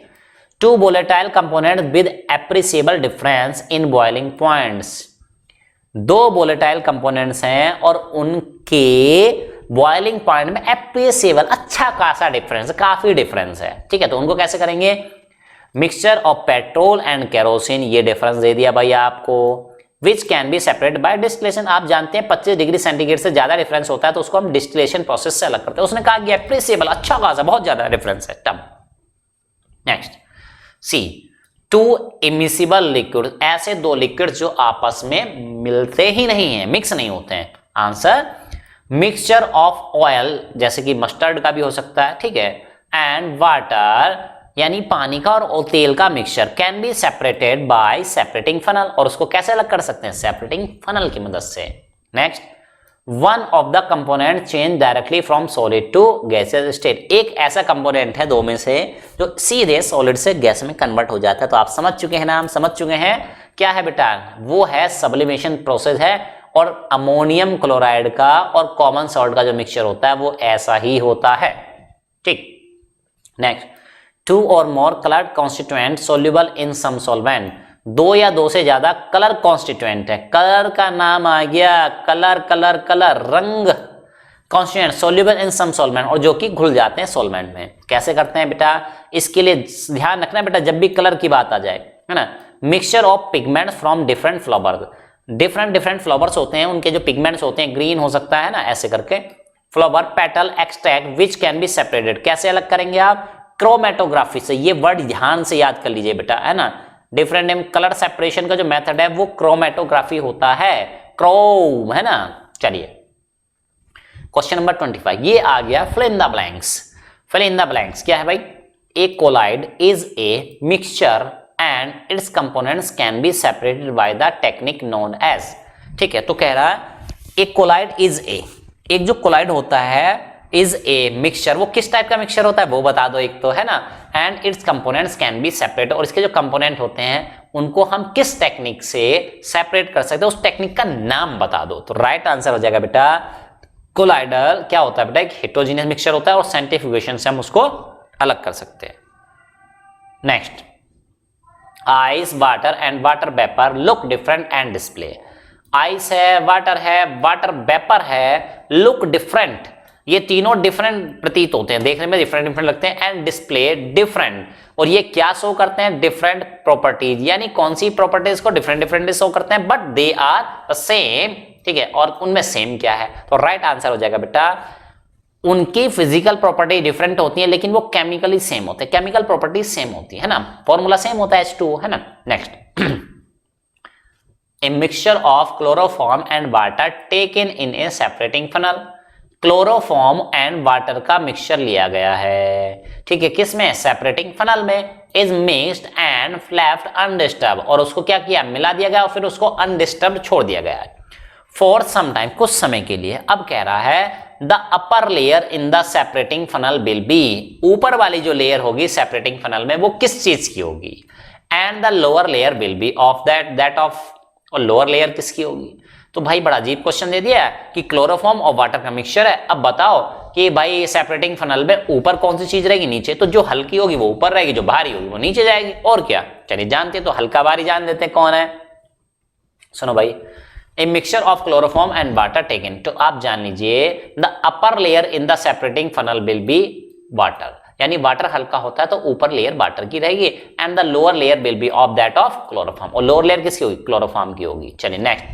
two volatile component with appreciable difference in boiling points, दो वोलेटाइल कंपोनेंट्स हैं और उनके बॉइलिंग पॉइंट में एप्रिसिएबल अच्छा खासा डिफरेंस, काफी डिफरेंस है, ठीक है। तो उनको कैसे करेंगे, mixture of petrol and kerosene, ये डिफरेंस दे दिया भाई आपको। Which can be separate by distillation, आप जानते हैं 25 डिग्री सेंटीग्रेड से ज्यादा डिफरेंस होता है तो उसको हम डिस्टिलेशन प्रोसेस से अलग करते हैं। उसने कहा कि एप्रिसिएबल अच्छा खासा बहुत ज्यादा डिफरेंस है तब। Next C, to immiscible liquid, ऐसे दो लिक्विड जो आपस में मिलते ही नहीं है, मिक्स नहीं होते हैं। आंसर मिक्सचर ऑफ ऑयल, जैसे कि मस्टर्ड का भी हो सकता है, ठीक है, एंड वाटर यानी पानी का और तेल का mixture, can be separated by separating funnel, और उसको कैसे अलग कर सकते हैं, सेपरेटिंग फनल की मदद से। Next, one of the component change directly from solid to gaseous state, एक ऐसा कंपोनेंट है दो में से जो सीधे सॉलिड से गैस में कन्वर्ट हो जाता है। तो आप समझ चुके हैं ना, हम समझ चुके हैं क्या है बेटा, वो है सब्लिमेशन प्रोसेस है, और अमोनियम क्लोराइड का और कॉमन सॉल्ट का जो मिक्सचर होता है वो ऐसा ही होता है, ठीक। Next, two or more colour constituent soluble in some solvent, दो या दो से ज्यादा कलर कॉन्स्टिट्यूएंट है, कलर का नाम आ गया, कलर कलर कलर रंग, constituent soluble in some solvent, और जो कि घुल जाते हैं सॉल्वेंट में। कैसे करते हैं बेटा, इसके लिए ध्यान रखना बेटा जब भी कलर की बात आ जाए, है ना। Mixture of pigment from different flower, different flowers होते हैं, उनके जो पिगमेंट्स होते हैं, ग्रीन हो सकता है ना, ऐसे करके flower petal extract which can be separated, कैसे अलग करेंगे आप, क्रोमेटोग्राफी से। ये वर्ड ध्यान से याद कर लीजिए बेटा, है ना। डिफरेंट कलर सेपरेशन का जो मेथड है वो क्रोमेटोग्राफी होता है, क्रोम, है ना। चलिए क्वेश्चन नंबर 25, ये आ गया fill in the blanks. Fill in the blanks क्या है भाई, a colloid is a mixture and its components can be separated by the technique known as, ठीक है। तो कह रहा है एक कोलाइड इज ए, एक जो कोलाइड होता है इज ए मिक्सचर, वो किस टाइप का मिक्सचर होता है वो बता दो एक तो, है ना। And it's components can be separate, और इसके जो कंपोनेंट होते हैं उनको हम किस टेक्निक से सेपरेट कर सकते हैं, उस टेक्निक का नाम बता दो। तो राइट आंसर हो जाएगा बेटा कोलाइडल क्या होता है बेटा, एक हेटेरोजेनियस मिक्सचर होता है और साइंटिफिकेशन से हम उसको अलग कर सकते हैं। Next, ice water and water vapour look different and display, ice है, वाटर वेपर है, लुक डिफरेंट, ये तीनों डिफरेंट प्रतीत होते हैं, देखने में डिफरेंट लगते हैं, एंड डिस्प्ले डिफरेंट, और ये क्या शो करते हैं, डिफरेंट प्रॉपर्टीज, यानी कौन सी प्रॉपर्टीज को डिफरेंट शो करते हैं, but they are the same, ठीक है। और उनमें सेम क्या है, तो राइट आंसर हो जाएगा बेटा उनकी फिजिकल प्रॉपर्टी डिफरेंट होती है लेकिन वो केमिकली सेम होते हैं, केमिकल प्रॉपर्टी सेम होती है ना, फॉर्मूला सेम होता है H2O, है ना। Next, a mixture of chloroform and water taken in a separating funnel. Chloroform and water का मिक्सचर लिया गया है, ठीक है, किसमें? सेपरेटिंग फनल में। Is mixed and left undisturb, और उसको क्या किया? मिला दिया गया और फिर उसको अनडिस्टर्ब छोड़ दिया गया है फॉर सम टाइम, कुछ समय के लिए। अब कह रहा है the upper layer in the separating funnel will B, ऊपर वाली जो लेयर होगी सेपरेटिंग फनल में वो किस चीज की होगी? And the lower layer will be of that of, और लोअर लेयर किसकी होगी? तो भाई बड़ा अजीब क्वेश्चन दे दिया है कि क्लोरोफॉर्म और वाटर का मिक्सचर है। अब बताओ कि भाई सेपरेटिंग फनल में ऊपर कौन सी चीज रहेगी? नीचे। तो जो हल्की होगी वो ऊपर रहेगी, जो भारी होगी वो नीचे जाएगी, और क्या? चलिए जानते हैं, तो हल्का भारी जान लेते हैं कौन है। सुनो भाई, a mixture of chloroform and water taken, तो आप जान लीजिए the upper layer in the separating funnel will be water, यानी वाटर हल्का होता है तो ऊपर लेयर वाटर की रहेगी, and the lower layer will be of that of chloroform, और लोअर लेयर किसकी होगी? क्लोरोफॉर्म की होगी। चलिए next,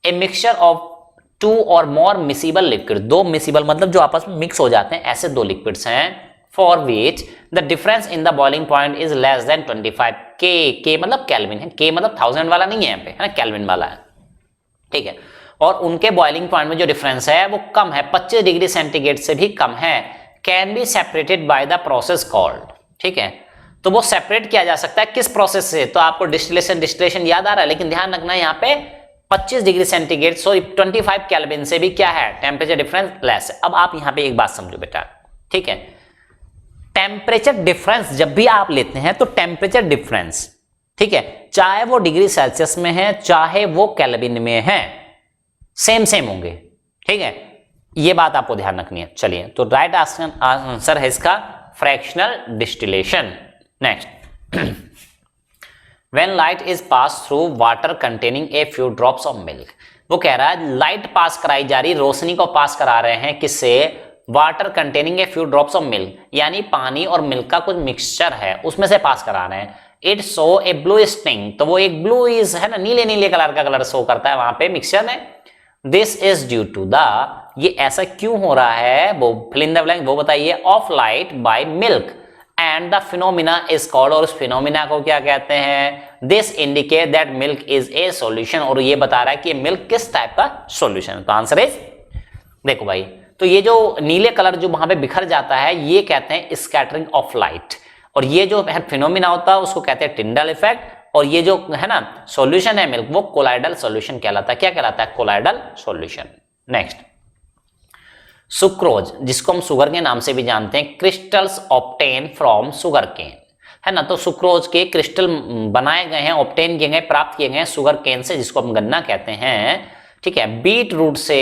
a mixture of two or more miscible liquid, दो मिसिबल मतलब जो आपस में मिक्स हो जाते हैं, ऐसे दो लिक्विड्स हैं for which the difference in the boiling point is less than 25 के मतलब केल्विन है, के मतलब 1000 वाला नहीं है यहाँ पे, है ना, केल्विन वाला है, ठीक है, और उनके बॉइलिंग पॉइंट में जो डिफरेंस है वो कम है, 25 डिग्री सेंटीग्रेड से भी कम है। Can be separated by the process called, ठीक है, तो वो सेपरेट किया जा सकता है किस प्रोसेस से? तो आपको डिस्टिलेशन याद आ रहा है, लेकिन ध्यान रखना यहाँ पे 25 डिग्री सेंटीग्रेड, सॉरी 25 केल्विन से भी क्या है? टेम्परेचर डिफरेंस लेस है। अब आप यहाँ पे एक बात समझो बेटा, ठीक है, टेम्परेचर डिफरेंस जब भी आप लेते हैं तो टेम्परेचर डिफरेंस, ठीक है, चाहे वो डिग्री सेल्सियस में है चाहे वो केल्विन में है, सेम होंगे, ठीक है, ये बात आपको ध्यान रखनी है। चलिए, तो राइट आंसर है इसका fractional distillation. Next, When light is passed through water containing a few drops of milk, वो कह रहा है लाइट पास कराई जा रही, रोशनी को पास करा रहे हैं किससे? Water containing a few drops of milk, यानी पानी और मिल्क का कुछ मिक्सचर है उसमें से पास करा रहे हैं। It show A blue sting, तो वो एक ब्लू इज है ना, नीले कलर का कलर शो करता है वहां पे मिक्सचर में। This is due to the, ये ऐसा क्यों हो रहा है? वो फिल इन द ब्लैंक, वो बताइए। Of light by milk and the phenomena is called, और उस फिनोमिना को क्या कहते हैं? This indicate that milk is A solution, और ये बता रहा है कि मिल्क किस टाइप का सॉल्यूशन। तो आंसर इज, देखो भाई, तो ये जो नीले कलर जो वहां पे बिखर जाता है ये कहते हैं स्कैटरिंग ऑफ लाइट, और ये जो फिनोमिना होता है उसको कहते हैं टिंडल इफेक्ट, और ये जो है ना सॉल्यूशन है मिल्क वो कोलाइडल सॉल्यूशन कहलाता है। क्या कहलाता है? Colloidal solution. नेक्स्ट, सुक्रोज, जिसको हम शुगर के नाम से भी जानते हैं, crystals obtain from sugarcane, है ना, तो सुक्रोज के क्रिस्टल बनाए गए हैं, ऑब्टेन किए गए, प्राप्त किए गए शुगर केन से, जिसको हम गन्ना कहते हैं, ठीक है, बीट रूट से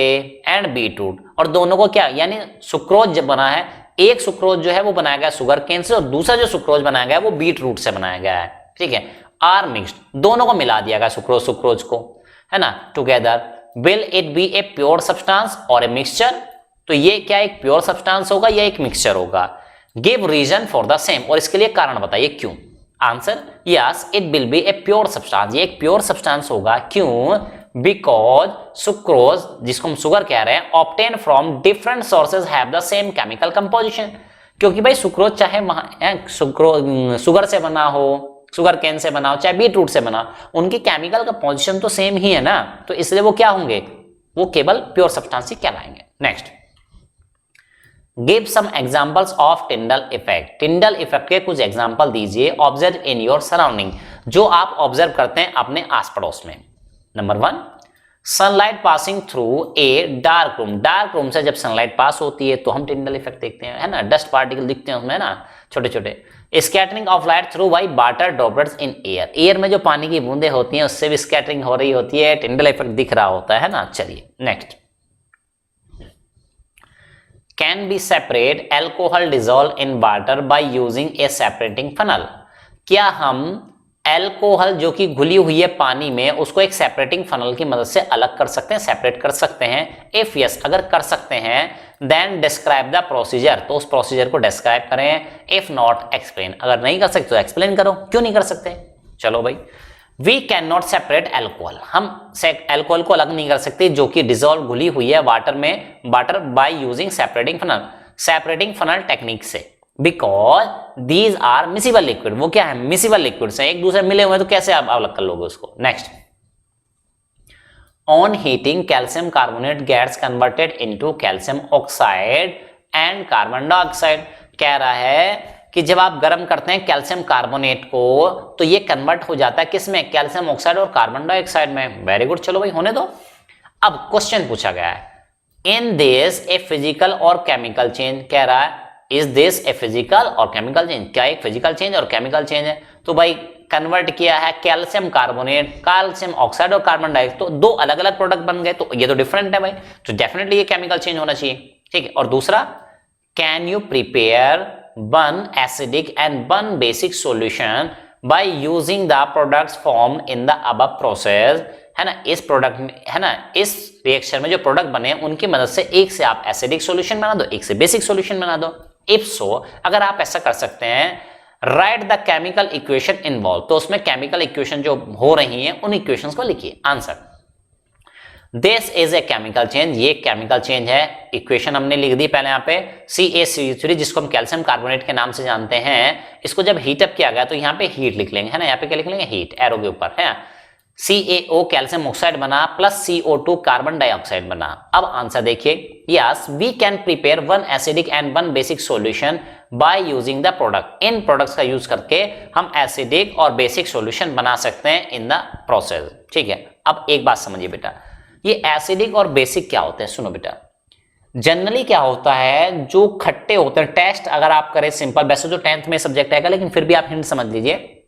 एंड बीट रूट, और दोनों को क्या, यानी सुक्रोज जब बना है, एक सुक्रोज जो है वो बनाया गया शुगर केन से, और दूसरा जो सुक्रोज बनाया गया है वो बीट रूट से बनाया गया है, ठीक है, आर मिक्स्ड, दोनों को मिला दिया गया सुक्रोज को, है ना, together. Will it be a pure substance और ए मिक्सचर, तो ये क्या एक प्योर सब्सटेंस होगा या एक मिक्सचर होगा? Give reason for the same, और इसके लिए कारण बताइए क्यों। Answer, yes it will be a pure substance, ये एक प्योर सब्सटेंस होगा। क्यों? बिकॉज सुक्रोज, जिसको हम शुगर कह रहे हैं, obtain from different sources have the same chemical composition, क्योंकि भाई सुक्रोज चाहे शुगर से बना हो, शुगर केन से बना हो, चाहे बीट रूट से बना हो, उनकी केमिकल कंपोजिशन तो सेम ही है ना, तो इसलिए वो क्या होंगे? वो केवल प्योर सब्सटेंस ही कहलाएंगे। Next, give some examples of Tyndall effect, Tyndall effect के कुछ एग्जांपल दीजिए। ऑब्जर्व इन योर सराउंडिंग, जो आप ऑब्जर्व करते हैं अपने आस पड़ोस में। Number 1, sunlight passing through a dark room, dark room से जब सनलाइट पास होती है तो हम टिंडल इफेक्ट देखते हैं, है ना, डस्ट पार्टिकल दिखते हैं उसमें ना, छोटे छोटे। Scattering of light through by water droplets in air, air में जो पानी की बूंदें होती हैं उससे भी स्कैटरिंग हो रही होती है, टिंडल इफेक्ट दिख रहा होता है ना। चलिए next, can be separate alcohol dissolve in water by using A separating funnel, क्या हम एल्कोहल जो कि घुली हुई है पानी में उसको एक सेपरेटिंग फनल की मदद से अलग कर सकते हैं, सेपरेट कर सकते हैं? इफ यस, अगर कर सकते हैं, देन डिस्क्राइब द प्रोसीजर, तो उस प्रोसीजर को डिस्क्राइब करें। इफ नॉट एक्सप्लेन, अगर नहीं कर सकते तो एक्सप्लेन करो, क्यों नहीं कर सकते? चलो भाई, we can not separate alcohol, हम एल्कोहल को अलग नहीं कर सकते जो कि डिजोल्व घुली हुई है वाटर में, water by using separating funnel, separating funnel technique से, because these are miscible liquid, वो क्या है? मिसिबल लिक्विड्स हैं, एक दूसरे मिले हुए हैं, तो कैसे आप अलग कर लोगे उसको? Next, on heating calcium carbonate gets converted into calcium oxide and carbon dioxide. कह रहा है कि जब आप गर्म करते हैं कैल्शियम कार्बोनेट को तो ये कन्वर्ट हो जाता है किसमें, कैल्शियम ऑक्साइड और कार्बन डाइऑक्साइड में। वेरी गुड, चलो भाई होने दो। अब क्वेश्चन पूछा गया है, इन दिस ए फिजिकल और केमिकल चेंज। कह रहा है इज दिस ए फिजिकल और केमिकल चेंज, क्या एक फिजिकल चेंज और केमिकल चेंज है? तो भाई कन्वर्ट किया है कैल्शियम कार्बोनेट, कैल्शियम ऑक्साइड और कार्बन डाइऑक्साइड, तो दो अलग अलग प्रोडक्ट बन गए, तो ये तो डिफरेंट है भाई, तो डेफिनेटली ये केमिकल चेंज होना चाहिए। ठीक है, और दूसरा, can you prepare one acidic and one basic solution by using the products form in the above process. है ना, इस प्रोडक्ट में, है ना, इस रिएक्शन में जो प्रोडक्ट बने उनकी मदद से एक से आप एसिडिक सॉल्यूशन बना दो, एक से बेसिक सॉल्यूशन बना दो। इफ सो, अगर आप ऐसा कर सकते हैं, right the chemical equation involve, तो उसमें केमिकल इक्वेशन जो हो रही है उन इक्वेशंस को लिखिए। Answer, this is a chemical change, ये केमिकल चेंज है। इक्वेशन हमने लिख दी पहले यहाँ पे, CaCO3 जिसको हम कैल्शियम कार्बोनेट के नाम से जानते हैं, इसको जब हीट अप किया गया तो यहाँ पे हीट लिख लेंगे, है ना, यहाँ पे क्या लिख लेंगे, हीट, एरो के ऊपर, है। CaO कैल्शियम ऑक्साइड बना प्लस CO2 कार्बन डाइऑक्साइड बना। अब आंसर देखिए, yes we can prepare one acidic and one basic solution by using the product. इन प्रोडक्ट्स का यूज करके हम एसिडिक और बेसिक सॉल्यूशन बना सकते हैं इन द प्रोसेस। ठीक है, अब एक बात समझिए बेटा, ये एसिडिक और बेसिक क्या होते हैं? सुनो बेटा, जनरली क्या होता है, जो खट्टे होते हैं, टेस्ट अगर आप करें सिंपल, वैसे तो 10th में सब्जेक्ट आएगा लेकिन फिर भी आप हिंट समझ लीजिए,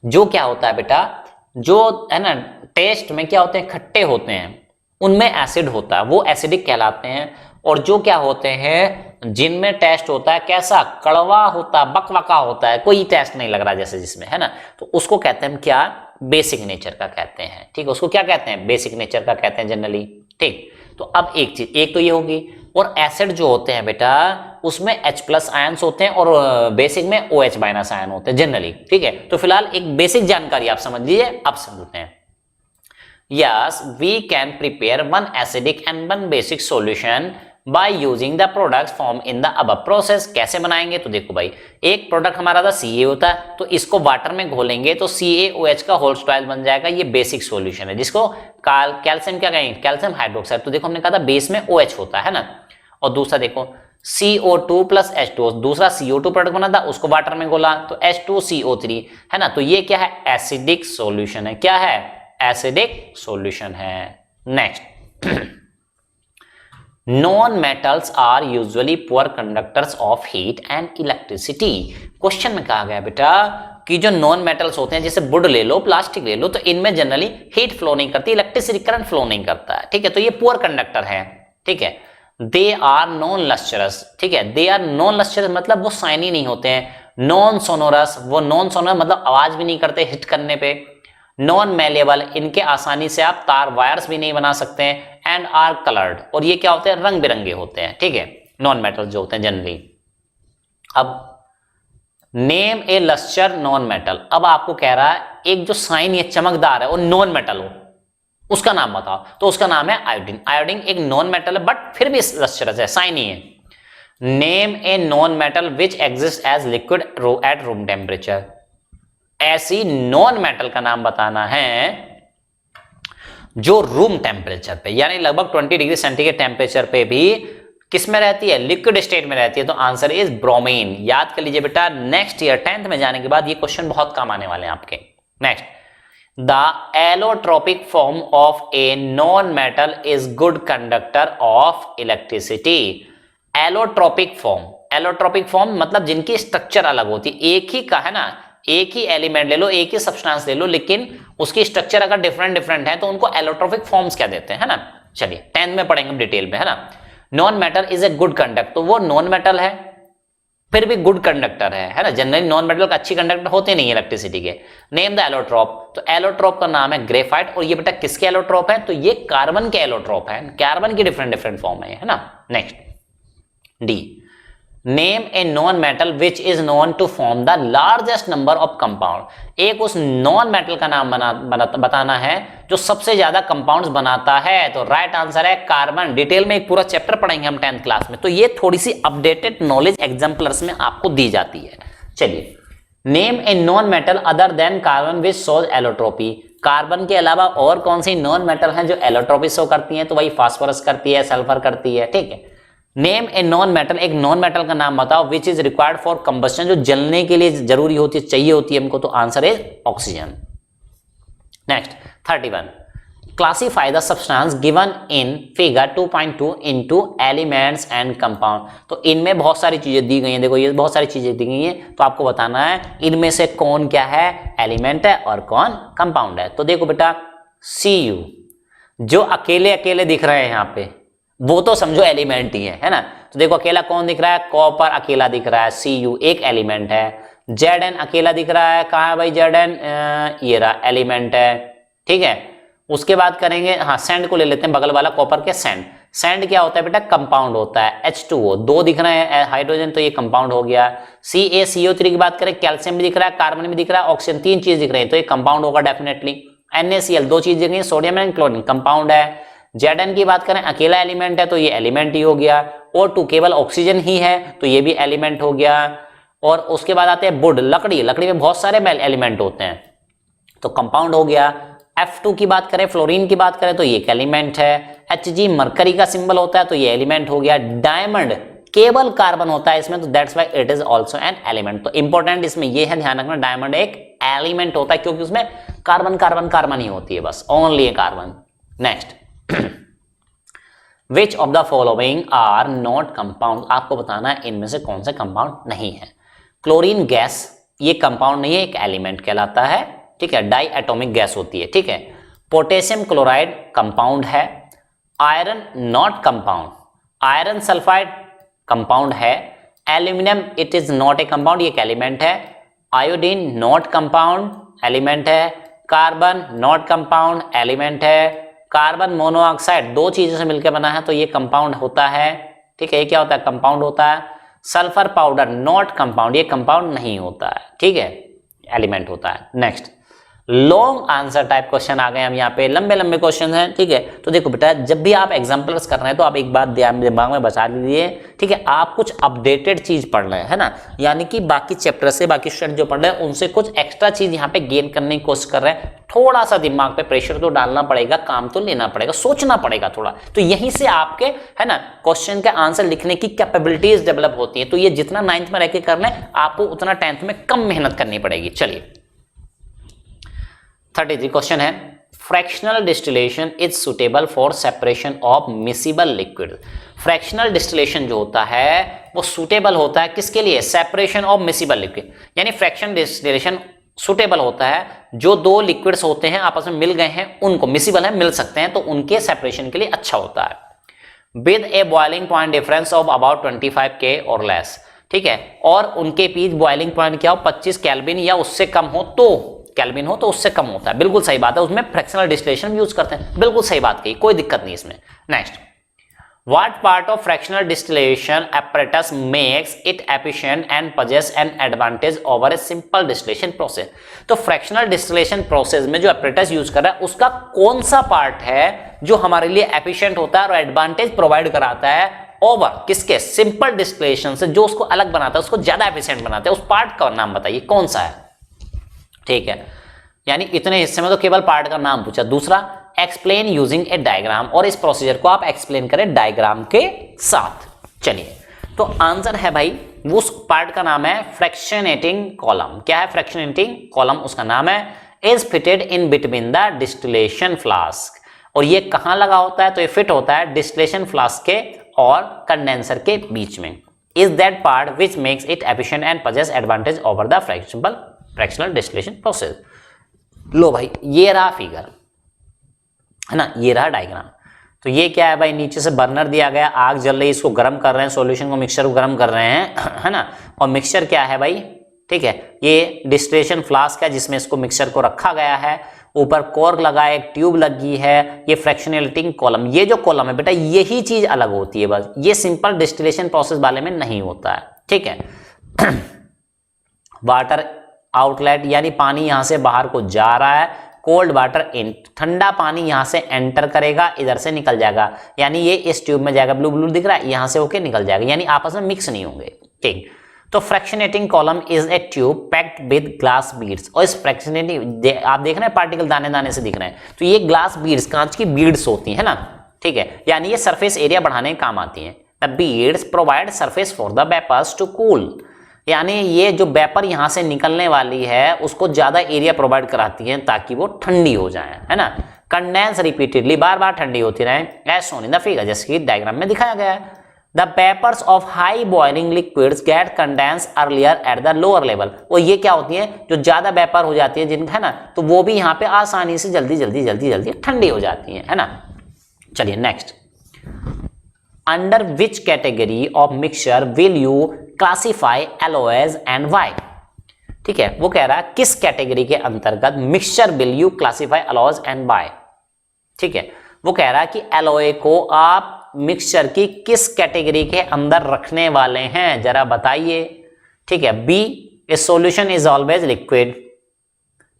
जो क्या होता है बेटा, जो है ना टेस्ट में क्या होते हैं, खट्टे होते हैं, उनमें एसिड होता है, वो एसिडिक कहलाते हैं। और जो क्या होते हैं, जिनमें टेस्ट होता है कैसा, कड़वा होता है, बकबका होता है, कोई टेस्ट नहीं लग रहा जैसे जिसमें, है ना, तो उसको कहते हैं क्या, बेसिक नेचर का कहते हैं। ठीक है, उसको क्या कहते हैं, बेसिक नेचर का कहते हैं जनरली। ठीक, तो अब एक चीज, एक तो ये होगी, और एसिड जो होते हैं बेटा उसमें H+ आयंस होते हैं और बेसिक में OH- आयन होते हैं जनरली। ठीक है, तो फिलहाल एक बेसिक जानकारी आप समझ लीजिए, अब समझते हैं। Yes we can prepare one acidic and one basic solution by using the products form in the above process. कैसे बनाएंगे, तो देखो भाई, एक प्रोडक्ट हमारा था Ca होता है, तो इसको वाटर में घोलेंगे तो CaOH का होल स्टॉयल बन जाएगा, ये बेसिक सॉल्यूशन है, जिसको कैल्शियम क्या कहेंगे, कैल्शियम हाइड्रोक्साइड। तो देखो हमने कहा था बेस में OH होता है ना, और दूसरा देखो CO2 प्लस H2, दूसरा CO2 प्रोडक्ट बना था, उसको वाटर में घोला तो H2CO3, है ना, तो ये क्या है, एसिडिक सॉल्यूशन है। क्या है, एसिडिक सॉल्यूशन है। Next, non metals are usually poor conductors of heat and electricity. Question में कहा गया बेटा कि जो नॉन मेटल्स होते हैं, जैसे वुड ले लो, प्लास्टिक ले लो, तो इनमें जनरली हीट फ्लो नहीं करती, इलेक्ट्रिसिटी करंट फ्लो नहीं करता है। ठीक है, तो ये पुअर कंडक्टर है। ठीक है, दे आर नॉन लस्टरस। ठीक है, दे आर नॉन लस्टरस मतलब वो शाइनी नहीं होते हैं। नॉन सोनोरस, वो नॉन सोनोरस मतलब आवाज भी नहीं करते हिट करने पे। नॉन मेलेबल, इनके आसानी से आप तार वायर्स भी नहीं बना सकते हैं। एंड आर कलर्ड, और ये क्या होते हैं, रंग बिरंगे होते हैं। ठीक है, नॉन मेटल जो होते हैं जनरली। अब नेम ए लस्टर नॉन मेटल, अब आपको कह रहा है एक जो साइन ये चमकदार है वो नॉन मेटल हो, उसका नाम बताओ, तो उसका नाम है आयोडीन। आयोडीन एक नॉन मेटल है बट फिर भी लस्टरस है, साइनी है। Name a non metal which exist as liquid at room temperature, ऐसी नॉन मेटल का नाम बताना है जो रूम टेम्परेचर पे, यानी लगभग 20 डिग्री सेंटीग्रेड टेम्परेचर पे भी किस में रहती है, लिक्विड स्टेट में रहती है। तो आंसर इज ब्रोमीन। याद कर लीजिए बेटा, नेक्स्ट ईयर 10th में जाने के बाद ये क्वेश्चन बहुत काम आने वाले हैं आपके। Next, the allotropic form of A non metal is good conductor of electricity. Allotropic form, allotropic form मतलब जिनकी स्ट्रक्चर अलग होती है, एक ही का है ना, एक ही एलिमेंट ले लो, एक ही सब्सटेंस ले लो, लेकिन उसकी स्ट्रक्चर अगर डिफरेंट डिफरेंट है तो उनको एलोट्रोपिक फॉर्म्स क्या देते हैं, है ना। चलिए 10th में पढ़ेंगे डिटेल में, है ना। Non metal is a good conductor, तो वो नॉन मेटल है फिर भी गुड कंडक्टर है ना। जनरली नॉन मेटल का अच्छी कंडक्टर होते नहीं इलेक्ट्रिसिटी के। नेम द एलोट्रोप, तो एलोट्रोप का नाम है ग्रेफाइट। और ये बेटा किसके एलोट्रोप है, तो ये कार्बन के एलोट्रोप है, कार्बन की डिफरेंट डिफरेंट फॉर्म है ना। Next, D, name a non metal which is known to form the largest number of compound. एक उस नॉन मेटल का नाम बताना है जो सबसे ज्यादा कंपाउंड्स बनाता है। तो राइट आंसर है कार्बन। डिटेल में एक पूरा चैप्टर पढ़ेंगे हम 10th क्लास में, तो ये थोड़ी सी अपडेटेड नॉलेज एग्जाम्पलर्स में आपको दी जाती है। चलिए name a non metal other than carbon which shows allotropy. Carbon के अलावा और कौन सी नॉन मेटल हैं जो एलोट्रोपी शो करती हैं? तो वही फास्फोरस करती है, सल्फर करती है, ठीक है। नेम ए नॉन मेटल, एक नॉन मेटल का नाम बताओ which is required for combustion, जो जलने के लिए जरूरी होती है, चाहिए होती है हमको। तो answer is oxygen. Next 31, classify the substance given in figure 2.2 into elements and compound. तो इनमें बहुत सारी चीजें दी गई हैं, देखो ये बहुत सारी चीजें दी गई हैं, तो आपको बताना है इनमें से कौन क्या है, एलिमेंट है और कौन कंपाउंड है। तो देखो बेटा Cu जो अकेले अकेले दिख रहे हैं यहाँ पे, वो तो समझो एलिमेंट ही है ना। तो देखो अकेला कौन दिख रहा है, कॉपर अकेला दिख रहा है, Cu एक एलिमेंट है। Zn अकेला दिख रहा है, कहाँ है भाई Zn, ये रहा एलिमेंट है, ठीक है। उसके बाद करेंगे, हाँ सैंड को ले लेते हैं, बगल वाला कॉपर के सैंड। सैंड क्या होता है बेटा, कंपाउंड होता है। H2O दो दिख रहे हैं हाइड्रोजन, तो ये कंपाउंड हो गया। CaCO3 की बात करें, कैल्शियम भी दिख रहा है, कार्बन भी दिख रहा है, ऑक्सीजन, तीन चीज दिख रही है, तो ये कंपाउंड होगा डेफिनेटली। NaCl दो चीज दिख रही है, सोडियम एंड क्लोरीन, कंपाउंड है। Zn की बात करें, अकेला एलिमेंट है, तो ये एलिमेंट ही हो गया। O2 केवल ऑक्सीजन ही है, तो ये भी एलिमेंट हो गया। और उसके बाद आते हैं वुड, लकड़ी, लकड़ी में बहुत सारे एलिमेंट होते हैं, तो कंपाउंड हो गया। F2 की बात करें, फ्लोरीन की बात करें, तो ये एक एलिमेंट है। Hg मरकरी का सिंबल होता है, तो ये एलिमेंट हो गया। डायमंड केवल कार्बन होता है इसमें, तो that's why it is also an element. तो इंपॉर्टेंट इसमें ये है ध्यान रखना, डायमंड एक एलिमेंट होता है, क्योंकि उसमें कार्बन कार्बन कार्बन ही होती है, बस only a carbon. Next which of the following are not compound, आपको बताना है इनमें से कौन सा कंपाउंड नहीं है। क्लोरीन गैस ये कंपाउंड नहीं है, एक एलिमेंट कहलाता है, ठीक है, डाई एटॉमिक गैस होती है, ठीक है। पोटेशियम क्लोराइड कंपाउंड है। Iron not compound, iron sulphide compound है। Aluminium it is not a compound, ये एक एलिमेंट है। आयोडीन नॉट कंपाउंड, एलिमेंट है। कार्बन नॉट कंपाउंड, एलिमेंट है। कार्बन मोनोऑक्साइड दो चीजों से मिलकर बना है, तो ये कंपाउंड होता है, ठीक है, ये क्या होता है, कंपाउंड होता है। सल्फर पाउडर नॉट कंपाउंड, ये कंपाउंड नहीं होता है, ठीक है, एलिमेंट होता है। Next long answer type question आ गए हम यहाँ पे, लंबे लंबे क्वेश्चन हैं, ठीक है। तो देखो बेटा जब भी आप एग्जाम्पल्स कर रहे हैं, तो आप एक बात दिमाग में बचा लीजिए, ठीक है, आप कुछ अपडेटेड चीज पढ़ रहे हैं, है ना, यानी कि बाकी चैप्टर से बाकी स्टूडेंट जो पढ़ रहे हैं उनसे कुछ एक्स्ट्रा चीज यहाँ पे गेन करने की कोशिश कर रहे हैं। थोड़ा सा दिमाग पे प्रेशर तो डालना पड़ेगा, काम तो लेना पड़ेगा, सोचना पड़ेगा थोड़ा, तो यहीं से आपके, है ना, क्वेश्चन के आंसर लिखने की कैपेबिलिटीज डेवलप होती है। तो ये जितना 9th में रह के कर लें, आपको उतना 10th में कम मेहनत करनी पड़ेगी। चलिए 33 क्वेश्चन है, fractional distillation is suitable for separation of miscible liquid. Fractional distillation जो होता है वो सुटेबल होता है किसके लिए, सेपरेशन ऑफ मिसिबल लिक्विड, यानी फ्रैक्शनल डिस्टिलेशन सुटेबल होता है जो दो लिक्विड्स होते हैं आपस में मिल गए हैं, उनको मिसिबल है, मिल सकते हैं, तो उनके सेपरेशन के लिए अच्छा होता है। With A boiling point difference of about 25 K और लेस, ठीक है, और उनके बीच बॉइलिंग पॉइंट क्या हो, 25 केल्विन या उससे कम हो, तो केल्विन हो तो उससे कम होता है, बिल्कुल सही बात है, उसमें फ्रैक्शनल डिस्टिलेशन यूज करते हैं, बिल्कुल सही बात कही, कोई दिक्कत नहीं इसमें। Next what part of fractional distillation apparatus makes it efficient and possess an advantage over a simple distillation process. तो फ्रैक्शनल डिस्टिलेशन प्रोसेस में जो apparatus यूज कर रहा है उसका कौन सा पार्ट है जो हमारे लिए एफिशिएंट होता है और एडवांटेज प्रोवाइड कराता है ओवर किसके, सिंपल डिस्टिलेशन से, जो उसको अलग बनाता है, उसको ज्यादा एफिशिएंट बनाता है, उस पार्ट का नाम बताइए कौन सा है, ठीक है। यानी इतने हिस्से में तो केवल पार्ट का नाम पूछा। दूसरा एक्सप्लेन यूजिंग ए डायग्राम, और इस प्रोसीजर को आप एक्सप्लेन करें डायग्राम के साथ। चलिए तो आंसर है भाई, वो उस पार्ट का नाम है फ्रैक्शनेटिंग कॉलम। क्या है फ्रैक्शनेटिंग कॉलम, उसका नाम है। Is fitted in between the distillation flask, और ये कहां लगा होता है, तो ये फिट होता है डिस्टिलेशन फ्लास्क के और कंडेंसर के बीच में। Is that part which makes it efficient and possess advantage over the fractional distillation process. लो भाई ये रहा फिगर, है ना, ये रहा डायग्राम। तो ये क्या है भाई, नीचे से बर्नर दिया गया, आग जल रही है, इसको गर्म कर रहे हैं, सॉल्यूशन को, मिक्सचर को गर्म कर रहे हैं, है ना, और मिक्सचर क्या है भाई, ठीक है, ये डिस्टिलेशन फ्लास्क है जिसमें इसको मिक्सचर को रखा गया है, ऊपर कॉर्क लगा है, एक ट्यूब लगी है, ये फ्रैक्शनेटिंग कॉलम, ये जो कॉलम है बेटा यही चीज अलग होती है, बस ये सिंपल डिस्टिलेशन प्रोसेस वाले में नहीं होता है, ठीक है। वाटर आउटलेट, यानी पानी यहां से बाहर को जा रहा है, कोल्ड वाटर इन, ठंडा पानी यहां से एंटर करेगा, इधर से निकल जाएगा, यानी ये इस ट्यूब में जाएगा, ब्लू ब्लू दिख रहा है, यहां से होके निकल जाएगा, यानी आपस में मिक्स नहीं होंगे, ठीक। तो fractionating column is a tube packed with glass beads, और इस फ्रैक्शनेटिंग आप देख रहे हैं पार्टिकल दाने दाने से दिख रहे हैं, तो ये ग्लास बीड्स कांच की बीड्स होती है ना, ठीक है, यानी ये सरफेस एरिया बढ़ाने के काम आती है। The beads provide surface for the vapours to cool, यानी ये जो वेपर यहां से निकलने वाली है उसको ज्यादा एरिया प्रोवाइड कराती है ताकि वो ठंडी हो जाए, है ना। कंडेंस रिपीटेडली, बार बार ठंडी होती रहे, as shown in the figure, जैसे कि डायग्राम में दिखाया गया है। The vapours of high boiling liquids get condense earlier at the lower level, वो ये क्या होती है, जो ज्यादा वेपर हो जाती है जिनका, है ना, तो वो भी यहाँ पे आसानी से जल्दी जल्दी जल्दी जल्दी ठंडी हो जाती है ना। चलिए next, under which category of mixture will you classify alloys and why, ठीक है, वो कह रहा है किस कैटेगरी के अंतर्गत mixture will you classify alloys and why, ठीक है, वो कह रहा है कि एलोए को आप मिक्सचर की किस कैटेगरी के अंदर रखने वाले हैं, जरा बताइए, ठीक है। B, a solution is always liquid,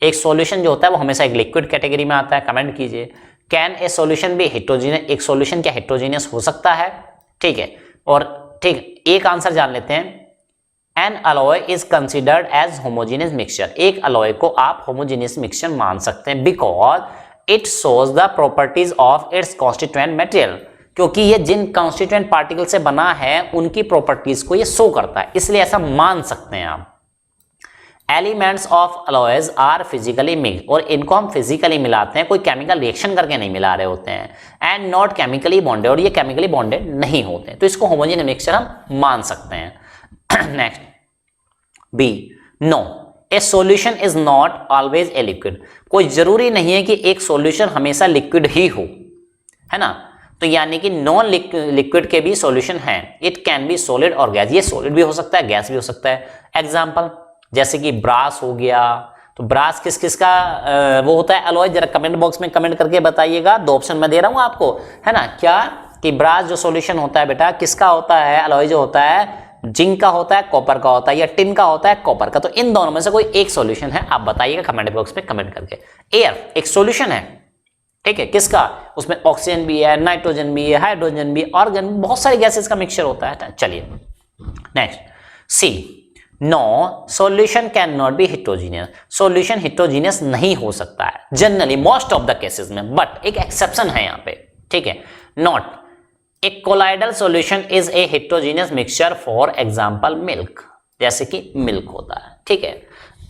एक सॉल्यूशन जो होता है वो हमेशा एक लिक्विड कैटेगरी में आता है, कमेंट कीजिए। Can a solution be heterogeneous, एक सॉल्यूशन क्या हेटेरोजेनियस हो सकता है, ठीक है, और ठीक एक आंसर जान लेते हैं। An alloy is considered as homogeneous mixture, एक अलॉय को आप होमोजेनियस मिक्सचर मान सकते हैं because it shows the properties of its constituent material, क्योंकि ये जिन कॉन्स्टिट्यूएंट पार्टिकल से बना है उनकी प्रॉपर्टीज को ये शो करता है, इसलिए ऐसा मान सकते हैं आप। Elements of alloys are physically mix, और इनको हम फिजिकली मिलाते हैं, कोई केमिकल रिएक्शन करके नहीं मिला रहे होते हैं, एंड नॉट केमिकली बॉन्डेड, और ये केमिकली बॉन्डेड नहीं होते हैं, तो इसको होमोजेनियस मिक्सचर हम मान सकते हैं। Next, B, no a solution is not always a liquid, कोई जरूरी नहीं है कि एक सॉल्यूशन हमेशा लिक्विड ही हो, है ना, तो यानी कि नॉन लिक्विड के भी सॉल्यूशन हैं। इट कैन बी सॉलिड और गैस, ये सॉलिड भी हो सकता है, गैस भी हो सकता है। एग्जांपल जैसे कि ब्रास हो गया, तो ब्रास किस किस का वो होता है अलॉय, जरा कमेंट बॉक्स में कमेंट करके बताइएगा, दो ऑप्शन मैं दे रहा हूं आपको, है ना, क्या कि ब्रास जो सॉल्यूशन होता है बेटा किसका होता है, अलॉय जो होता है जिंक का होता है, कॉपर का होता है, या टिन का होता है, कॉपर का, तो इन दोनों में से कोई एक सॉल्यूशन है, आप बताइएगा कमेंट बॉक्स में कमेंट करके। एयर एक सॉल्यूशन है, ठीक है, किसका, उसमें ऑक्सीजन भी है, नाइट्रोजन भी है, हाइड्रोजन भी, ऑर्गन, बहुत सारे गैसेस का मिक्सचर होता है। चलिए next, C, no solution can not be heterogeneous, solution heterogeneous नहीं हो सकता है generally most of the cases में, बट एक एक्सेप्शन है यहाँ पे, ठीक है। Note a colloidal solution is a heterogeneous mixture, for example milk, जैसे कि मिल्क होता है, ठीक है,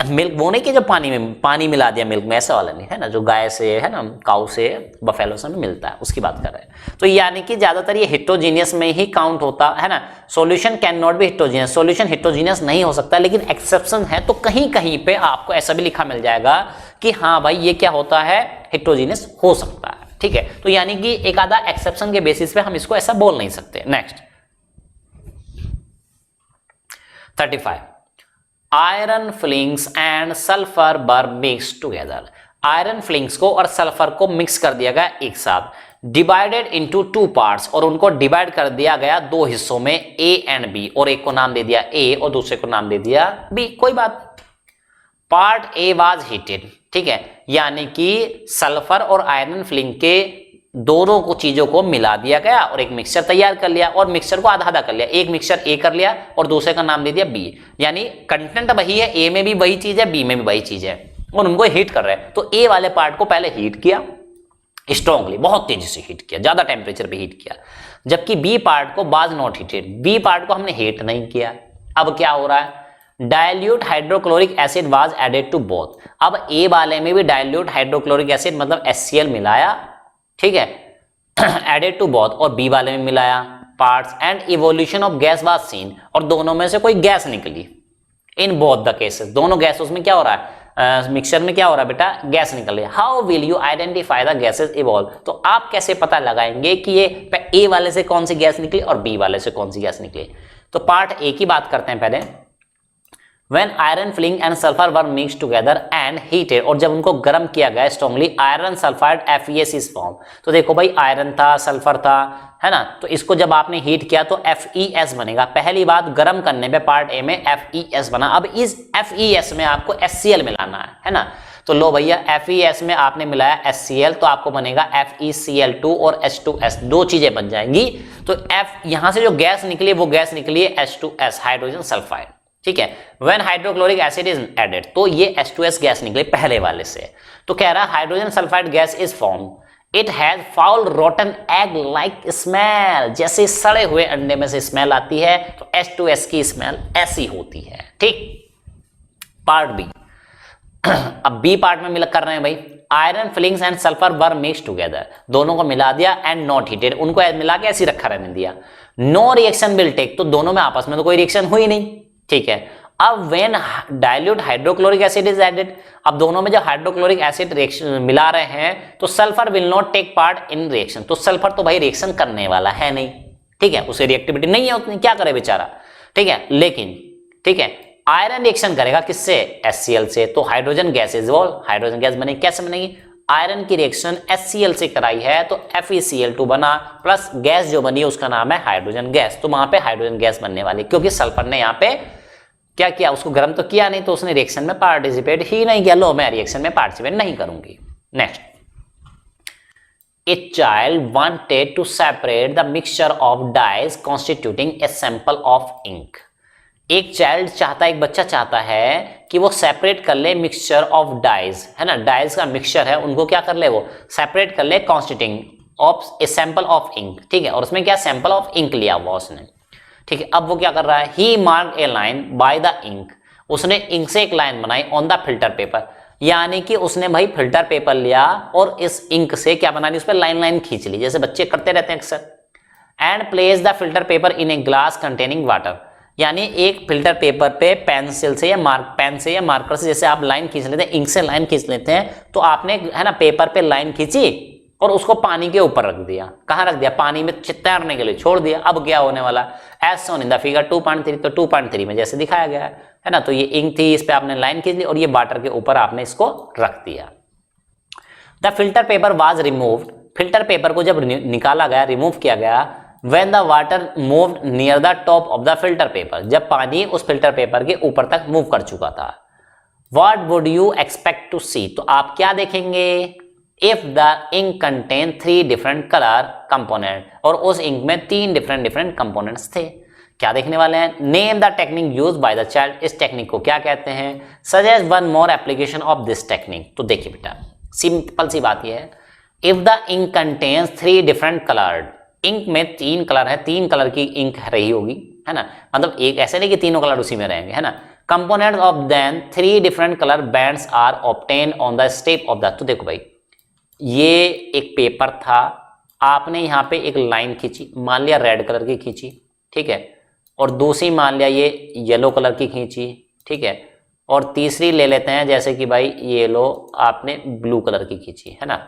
मिल्क वो नहीं कि जो पानी मिला दिया मिल्क में, ऐसा वाला नहीं है ना, जो गाय से, है ना, काऊ से, बफेलो से मिलता है, उसकी बात कर रहे हैं। तो यानी कि ज्यादातर ये हेटेरोजेनियस में ही काउंट होता है ना। Solution can not be heterogeneous, solution heterogeneous नहीं हो सकता, लेकिन एक्सेप्शन है, तो कहीं कहीं पे आपको ऐसा भी लिखा मिल जाएगा कि हाँ भाई ये क्या होता है, हेटेरोजेनियस हो सकता है, ठीक है। तो यानी कि एक आधा एक्सेप्शन के बेसिस पे हम इसको ऐसा बोल नहीं सकते। Next, 35, iron filings and sulphur were mix together, iron filings को और सल्फर को मिक्स कर दिया गया एक साथ, डिवाइडेड इनटू टू पार्ट्स, और उनको डिवाइड कर दिया गया दो हिस्सों में, ए एंड बी, और एक को नाम दे दिया ए और दूसरे को नाम दे दिया बी, कोई बात। पार्ट ए वाज हीटेड, ठीक है, यानी कि सल्फर और आयरन फिलिंग के दोनों को चीजों को मिला दिया गया और एक मिक्सचर तैयार कर लिया, और मिक्सचर को आधा आधा कर लिया, एक मिक्सचर ए कर लिया और दूसरे का नाम दे दिया बी, यानी कंटेंट वही है, ए में भी वही चीज है, बी में भी वही चीज है, और उनको हीट कर रहे हैं। तो ए वाले पार्ट को पहले हीट किया स्ट्रांगली, बहुत तेजी से हीट किया, ज्यादा टेम्परेचर पे हीट किया, जबकि बी पार्ट को was not heated, B part को हमने हीट नहीं किया। अब क्या हो रहा है, dilute hydrochloric acid was added to both, अब ए वाले में भी डाइल्यूट हाइड्रोक्लोरिक एसिड मतलब HCl मिलाया, ठीक है, एडेड टू बोथ, और बी वाले में मिलाया parts, and evolution of gas was seen, और दोनों में से कोई गैस निकली, इन बोथ द केसेस, दोनों गैस उसमें क्या हो रहा है, मिक्सचर में क्या हो रहा है बेटा, गैस निकल रही है। How will you identify the gases evolve, तो आप कैसे पता लगाएंगे कि ये ए वाले से कौन सी गैस निकली और बी वाले से कौन सी गैस निकली। तो पार्ट ए की बात करते हैं पहले। When iron filling and sulfur were mixed together and heated, और जब उनको गर्म किया गया strongly, iron sulphide FeS is formed। तो देखो भाई आयरन था, सल्फर था, है ना, तो इसको जब आपने हीट किया तो FeS बनेगा। पहली बात गर्म करने पे पार्ट ए में FeS बना, अब इस FeS में आपको HCl मिलाना है ना, तो लो भैया FeS में आपने मिलाया HCl, तो आपको बनेगा FeCl2 और H2S, दो चीजें बन जाएंगी। तो यहां से जो गैस निकली वो गैस निकली है H2S, हाइड्रोजन सल्फाइड, ठीक है। When hydrochloric acid is added, तो ये H2S गैस निकले पहले वाले से। तो कह रहा है hydrogen sulphide gas is form, it has foul rotten egg like smell, जैसे सड़े हुए अंडे में से स्मेल आती है तो H2S की स्मेल ऐसी होती है। ठीक, पार्ट बी। अब बी पार्ट में मिल कर रहे हैं भाई, iron filings and sulphur were mix together, दोनों को मिला दिया एंड नॉट हीटेड, उनको मिला के ऐसे रखा रहने दिया। नो रिएक्शन विल टेक, तो दोनों में आपस में तो कोई रिएक्शन हुई नहीं। ठीक है। अब when dilute hydrochloric acid is added, अब दोनों में जब हाइड्रोक्लोरिक एसिड रिएक्शन मिला रहे हैं तो sulphur will not take part in reaction, तो सल्फर तो भाई रिएक्शन करने वाला है नहीं। ठीक है, उसे रिएक्टिविटी नहीं है उतनी, क्या करे बेचारा। ठीक है, लेकिन ठीक है आयरन रिएक्शन करेगा किससे, HCl से, तो hydrogen gas is wall, hydrogen gas बनेगी। कैसे बनेगी, आयरन की रिएक्शन HCl से कराई है तो FeCl2 बना, प्लस गैस जो बनी उसका नाम है हाइड्रोजन गैस, तो वहां पे हाइड्रोजन गैस बनने वाली, क्योंकि सल्फर ने यहाँ पे क्या किया, उसको गर्म तो किया नहीं, तो उसने रिएक्शन में पार्टिसिपेट ही नहीं किया। लो, मैं रिएक्शन में पार्टिसिपेट नहीं करूंगी। Next, A child wanted to separate the mixture of dyes constituting a sample of ink. एक चाइल्ड चाहता है, एक बच्चा चाहता है कि वो सेपरेट कर ले मिक्सचर ऑफ डाइज, है ना, डाइज का मिक्सचर है, उनको क्या कर ले, वो सेपरेट कर ले constituting of a sample of ink. ठीक है, और उसमें क्या सैंपल ऑफ इंक लिया हुआ उसने। ठीक है, अब वो क्या कर रहा है, he mark a line by the ink, उसने इंक से एक लाइन बनाई ऑन द फिल्टर पेपर, यानी कि उसने भाई फिल्टर पेपर लिया और इस इंक से क्या बना ली, उस पर लाइन लाइन खींच ली, जैसे बच्चे करते रहते हैं अक्सर। And place the filter paper in a glass containing water, यानी एक फिल्टर पेपर पे पेंसिल से या पेन से या मार्कर से जैसे आप लाइन खींच लेते हैं, इंक से लाइन खींच लेते हैं, तो आपने है ना पेपर पे लाइन खींची और उसको पानी के ऊपर रख दिया। कहाँ रख दिया, पानी में तैरने के लिए छोड़ दिया। अब क्या होने वाला, as shown in the figure 2.3, तो 2.3 में जैसे दिखाया गया है ना, तो ये इंक थी, इस पे आपने लाइन खींच ली और ये वाटर के ऊपर आपने इसको रख दिया। The filter paper was removed, filter paper को जब निकाला गया, रिमूव किया गया, when the water moved near the top of the filter paper, जब पानी उस फिल्टर पेपर के ऊपर तक मूव कर चुका था। What would you expect to see, तो आप क्या देखेंगे, if the ink contain 3 different color component, और उस इंक में 3 different components थे। क्या देखने वाले हैं, name the technique use by the child, इस टेक्निक को क्या कहते हैं, suggest one more application of this technique. तो देखिए बेटा, सिंपल सी बात यह है, if the ink contains 3 different colored, ink में 3 कलर है, 3 कलर की इंक रही होगी, है ना, मतलब एक ऐसे नहीं कि तीनों कलर उसी में रहेंगे, है ना। Component of then 3 different colour bands are obtain on the step of the, तो देखो भाई ये एक पेपर था, आपने यहाँ पे एक लाइन खींची, मान लिया रेड कलर की खींची, ठीक है, और दूसरी मान लिया ये येलो कलर की खींची, ठीक है, और तीसरी ले लेते हैं जैसे कि भाई ये लो आपने ब्लू कलर की खींची, है ना।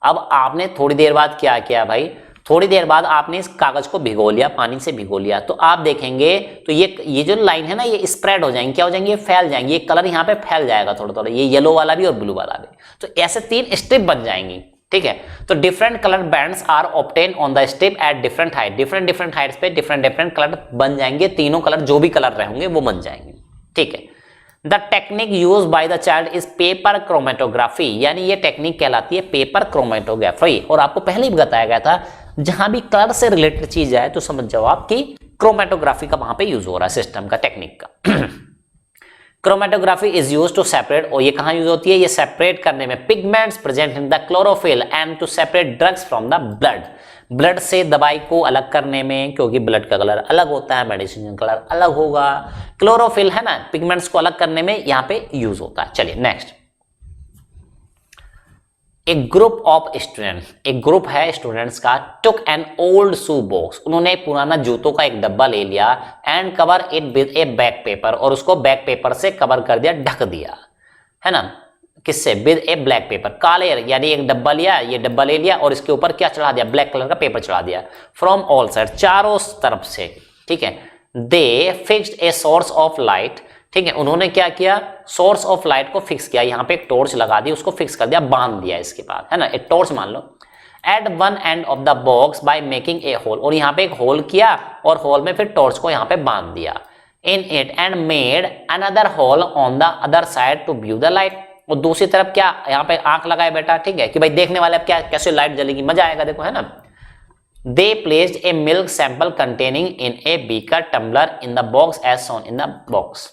अब आपने थोड़ी देर बाद क्या किया भाई, थोड़ी देर बाद आपने इस कागज को भिगो लिया, पानी से भिगो लिया, तो आप देखेंगे तो ये जो लाइन है ना, ये स्प्रेड हो जाएंगे, क्या हो जाएंगे, ये फैल जाएंगे, ये कलर यहाँ पे फैल जाएगा थोड़ा थोड़ा, ये येलो वाला भी और ब्लू वाला भी, तो ऐसे 3 स्ट्रिप बन जाएंगी। ठीक है, तो different colour bands are obtain on the strip at different height, different heights पे डिफरेंट कलर बन जाएंगे, तीनों कलर जो भी कलर रहेंगे वो बन जाएंगे। ठीक है, the technique use by the child is paper chromatography, यानी ये टेक्निक कहलाती है पेपर क्रोमेटोग्राफी। और आपको पहले ही बताया गया था, जहां भी कलर से रिलेटेड चीज आए तो समझ जाओ आपकी क्रोमेटोग्राफी का वहां पे यूज हो रहा है, सिस्टम का, टेक्निक का। Chromatography is use to separate, और ये कहां यूज होती है, ये सेपरेट करने में pigments present in the chlorophyll and to separate drugs from the blood, blood से दवाई को अलग करने में, क्योंकि ब्लड का कलर अलग होता है, मेडिसिन का कलर अलग होगा, क्लोरोफिल है ना, पिगमेंट्स को अलग करने में यहाँ पे यूज होता है। चलिए नेक्स्ट, एक ग्रुप ऑफ स्टूडेंट्स, एक ग्रुप है स्टूडेंट्स का, took an old shoe box, उन्होंने पुराना जूतों का एक डब्बा ले लिया, and cover it with A back paper, और उसको बैक पेपर से कवर कर दिया, ढक दिया, है ना, किससे, विद ए ब्लैक पेपर, काले, यानी एक डब्बा लिया, ये डब्बा ले लिया और इसके ऊपर क्या चढ़ा दिया, ब्लैक कलर का पेपर चढ़ा दिया, फ्रॉम ऑल साइड, चारों तरफ से। ठीक है, दे fixed a source of light, ठीक है, उन्होंने क्या किया, सोर्स ऑफ लाइट को फिक्स किया, यहाँ पे एक टॉर्च लगा दी, उसको फिक्स कर दिया, बांध दिया इसके बाद, है ना, एक टॉर्च मान लो, at one end of the box by making a hole, और यहाँ पे एक होल किया और होल में फिर टॉर्च को यहाँ पे बांध दिया, in it and made another hole on the other side to view the light, और दूसरी तरफ क्या यहाँ पे आंख लगाए बेटा, ठीक है, कि भाई देखने वाले अब क्या कैसे लाइट जलेगी, मजा आएगा, देखो, है ना। They placed a milk sample containing in a beaker tumbler in the box as shown in the box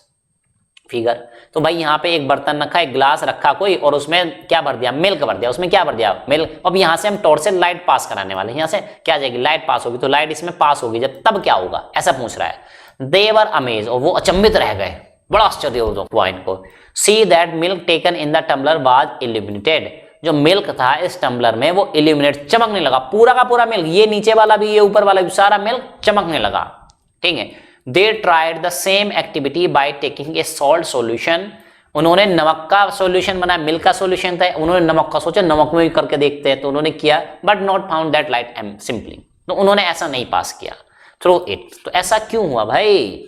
figure. तो भाई यहाँ पे एक बर्तन रखा, एक ग्लास रखा कोई, और उसमें क्या भर दिया, मिल्क भर दिया। उसमें क्या भर दिया, मिल्क। अब यहाँ से हम टॉर्च से लाइट पास कराने वाले हैं, यहाँ से क्या जाएगी, लाइट पास होगी। तो लाइट इसमें पास होगी जब, तब क्या होगा, ऐसा पूछ रहा है। दे वर अमेज, और वो अचंभित रह गए, बड़ा आश्चर्य हुआ इनको। See that milk taken in the tumbler was illuminated, जो मिल्क था इस टम्बलर में वो इल्यूमिनेट, चमकने लगा। पूरा का पूरा मिल्क, ये नीचे वाला भी, ये ऊपर वाला भी, सारा मिल्क चमकने लगा। ठीक है। They tried the same activity by taking a salt solution, उन्होंने नमक का सॉल्यूशन बनाया, मिल्क का सॉल्यूशन था, उन्होंने नमक का सोचा नमक में भी करके देखते हैं, तो उन्होंने किया, but not found that light am simply, तो उन्होंने ऐसा नहीं पास किया थ्रू इट। तो ऐसा क्यों हुआ भाई,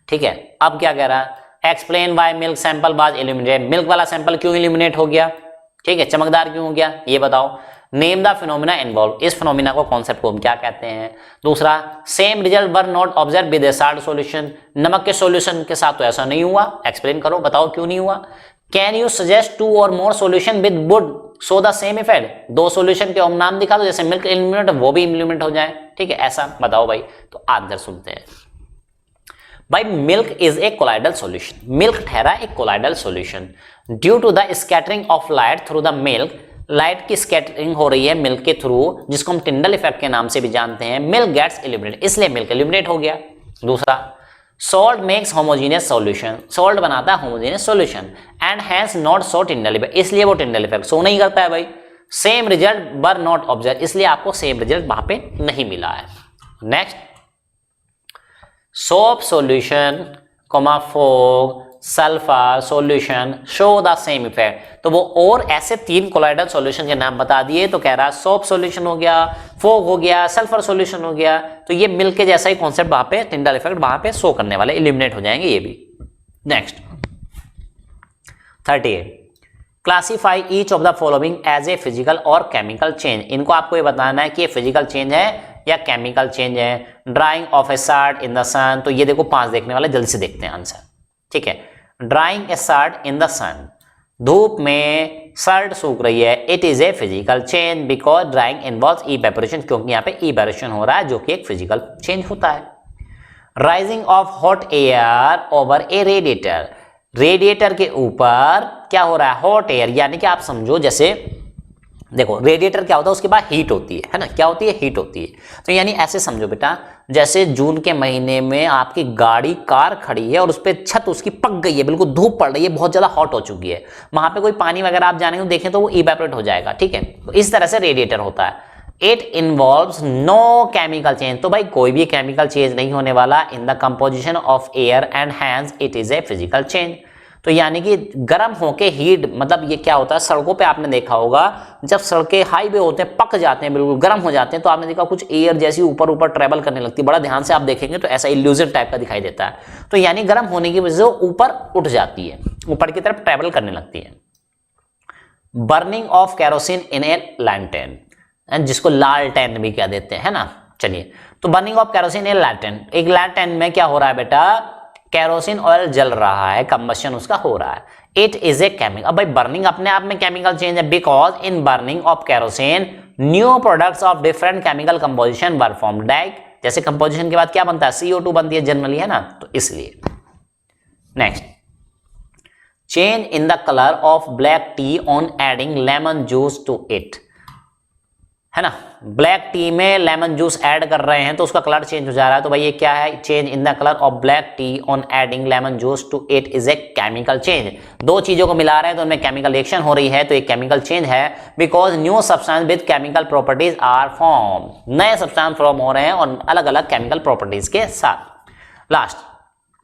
ठीक है। अब क्या कह रहा है, explain why milk sample was illuminated, milk वाला सैंपल क्यों इल्यूमिनेट हो गया, ठीक है, चमकदार क्यों हो गया, ये बताओ। नेम द फिनोमिना इन्वॉल्व, इस फिनोमिना को, कॉन्सेप्ट को हम क्या कहते हैं। दूसरा, same result were not observe with A salt solution, नमक के सॉल्यूशन के साथ तो ऐसा नहीं हुआ, एक्सप्लेन करो, बताओ क्यों नहीं हुआ। कैन यू सजेस्ट 2 और more solution with would show the same effect, 2 solution के हम नाम दिखा दो, जैसे मिल्क इल्यूमिनेट वो भी इल्यूमिनेट हो जाए, ठीक है, ऐसा बताओ भाई। तो आंसर सुनते हैं भाई। Milk is a colloidal solution, milk ठहरा एक colloidal solution. Due to the scattering of light through the milk, light की स्कैटरिंग हो रही है मिल्क के थ्रू, जिसको हम टिंडल इफेक्ट के नाम से भी जानते हैं। मिल्क गेट्स इल्यूमिनेटेड, इसलिए मिल्क इल्यूमिनेट हो गया। दूसरा, salt makes homogeneous solution, salt बनाता है homogeneous solution, and has not so Tyndall effect, इसलिए वो टिंडल इफेक्ट शो नहीं करता है भाई। Same result were not observe, इसलिए आपको सेम रिजल्ट वहां पे नहीं मिला है। Next, soap solution, fog, sulphur solution show the same effect, तो वो और ऐसे 3 कोलाइडल सॉल्यूशन के नाम बता दिए। तो कह रहा है सोप सॉल्यूशन हो गया, फोग हो गया, सल्फर सॉल्यूशन हो गया, तो ये मिलके जैसा ही कॉन्सेप्ट वहां पे टिंडल इफेक्ट वहां पे शो करने वाले, इलिमिनेट हो जाएंगे ये भी। Next 38, classify each of the following as a physical और केमिकल चेंज, इनको आपको ये बताना है कि ये फिजिकल चेंज है या केमिकल चेंज है। Drying of a shirt in the sun, तो ये देखो 5 देखने वाले, जल्दी से देखते हैं आंसर, ठीक है। Drying a shirt in the sun, धूप में शर्ट सूख रही है, it is a physical change because drying involve evaporation, क्योंकि यहाँ पे इवेपोरेशन हो रहा है जो कि एक फिजिकल चेंज होता है। Rising of hot air over A radiator, radiator के ऊपर क्या हो रहा है, हॉट एयर, यानी कि आप समझो जैसे देखो रेडिएटर क्या होता है, उसके बाद हीट होती है ना, क्या होती है, हीट होती है। तो यानी ऐसे समझो बेटा, जैसे जून के महीने में आपकी गाड़ी कार खड़ी है और उस पर छत उसकी पक गई है, बिल्कुल धूप पड़ रही है, बहुत ज्यादा हॉट हो चुकी है, वहां पे कोई पानी वगैरह आप जाने को देखें तो वो इवेपोरेट हो जाएगा, ठीक है। तो इस तरह से रेडिएटर होता है। It involves no chemical change, तो भाई कोई भी केमिकल चेंज नहीं होने वाला in the composition of air and hence it is a physical change. तो यानी कि गर्म होके हीट, मतलब ये क्या होता है, सड़कों पे आपने देखा होगा जब सड़कें हाईवे होते हैं, पक जाते हैं, बिल्कुल गर्म हो जाते हैं, तो आपने देखा कुछ एयर जैसी ऊपर ऊपर ट्रेवल करने लगती है, बड़ा ध्यान से आप देखेंगे तो ऐसा इल्यूजन टाइप का दिखाई देता है। तो यानी गर्म होने की वजह से ऊपर उठ जाती है, ऊपर की तरफ ट्रेवल करने लगती है। बर्निंग ऑफ कैरोसिन इन ए लैंटेन, जिसको लालटेन भी कह देते हैं ना, चलिए। तो बर्निंग ऑफ कैरोसिन इन लैंटेन, एक लैंटेन में क्या हो रहा है बेटा, कैरोसिन ऑयल जल रहा है, कंबशन उसका हो रहा है। इट इज ए केमिकल, अब भाई बर्निंग अपने आप में केमिकल चेंज है, because in burning of kerosene new products of different chemical composition were formed, like जैसे कंपोजिशन के बाद क्या बनता है, CO2 बनती है जनरली, है ना, तो इसलिए। Next, change in the colour of black tea on adding lemon juice to it, है ना, ब्लैक टी में लेमन जूस ऐड कर रहे हैं तो उसका कलर चेंज हो जा रहा है। तो भाई ये क्या है, change in the colour of black tea on adding lemon juice to it is a chemical change. 2 चीजों को मिला रहे हैं तो उनमें केमिकल रिएक्शन हो रही है, तो एक केमिकल चेंज है। Because new substance with chemical properties are form, नए सब्सटेंस फॉर्म हो रहे हैं और अलग अलग केमिकल प्रॉपर्टीज के साथ। Last,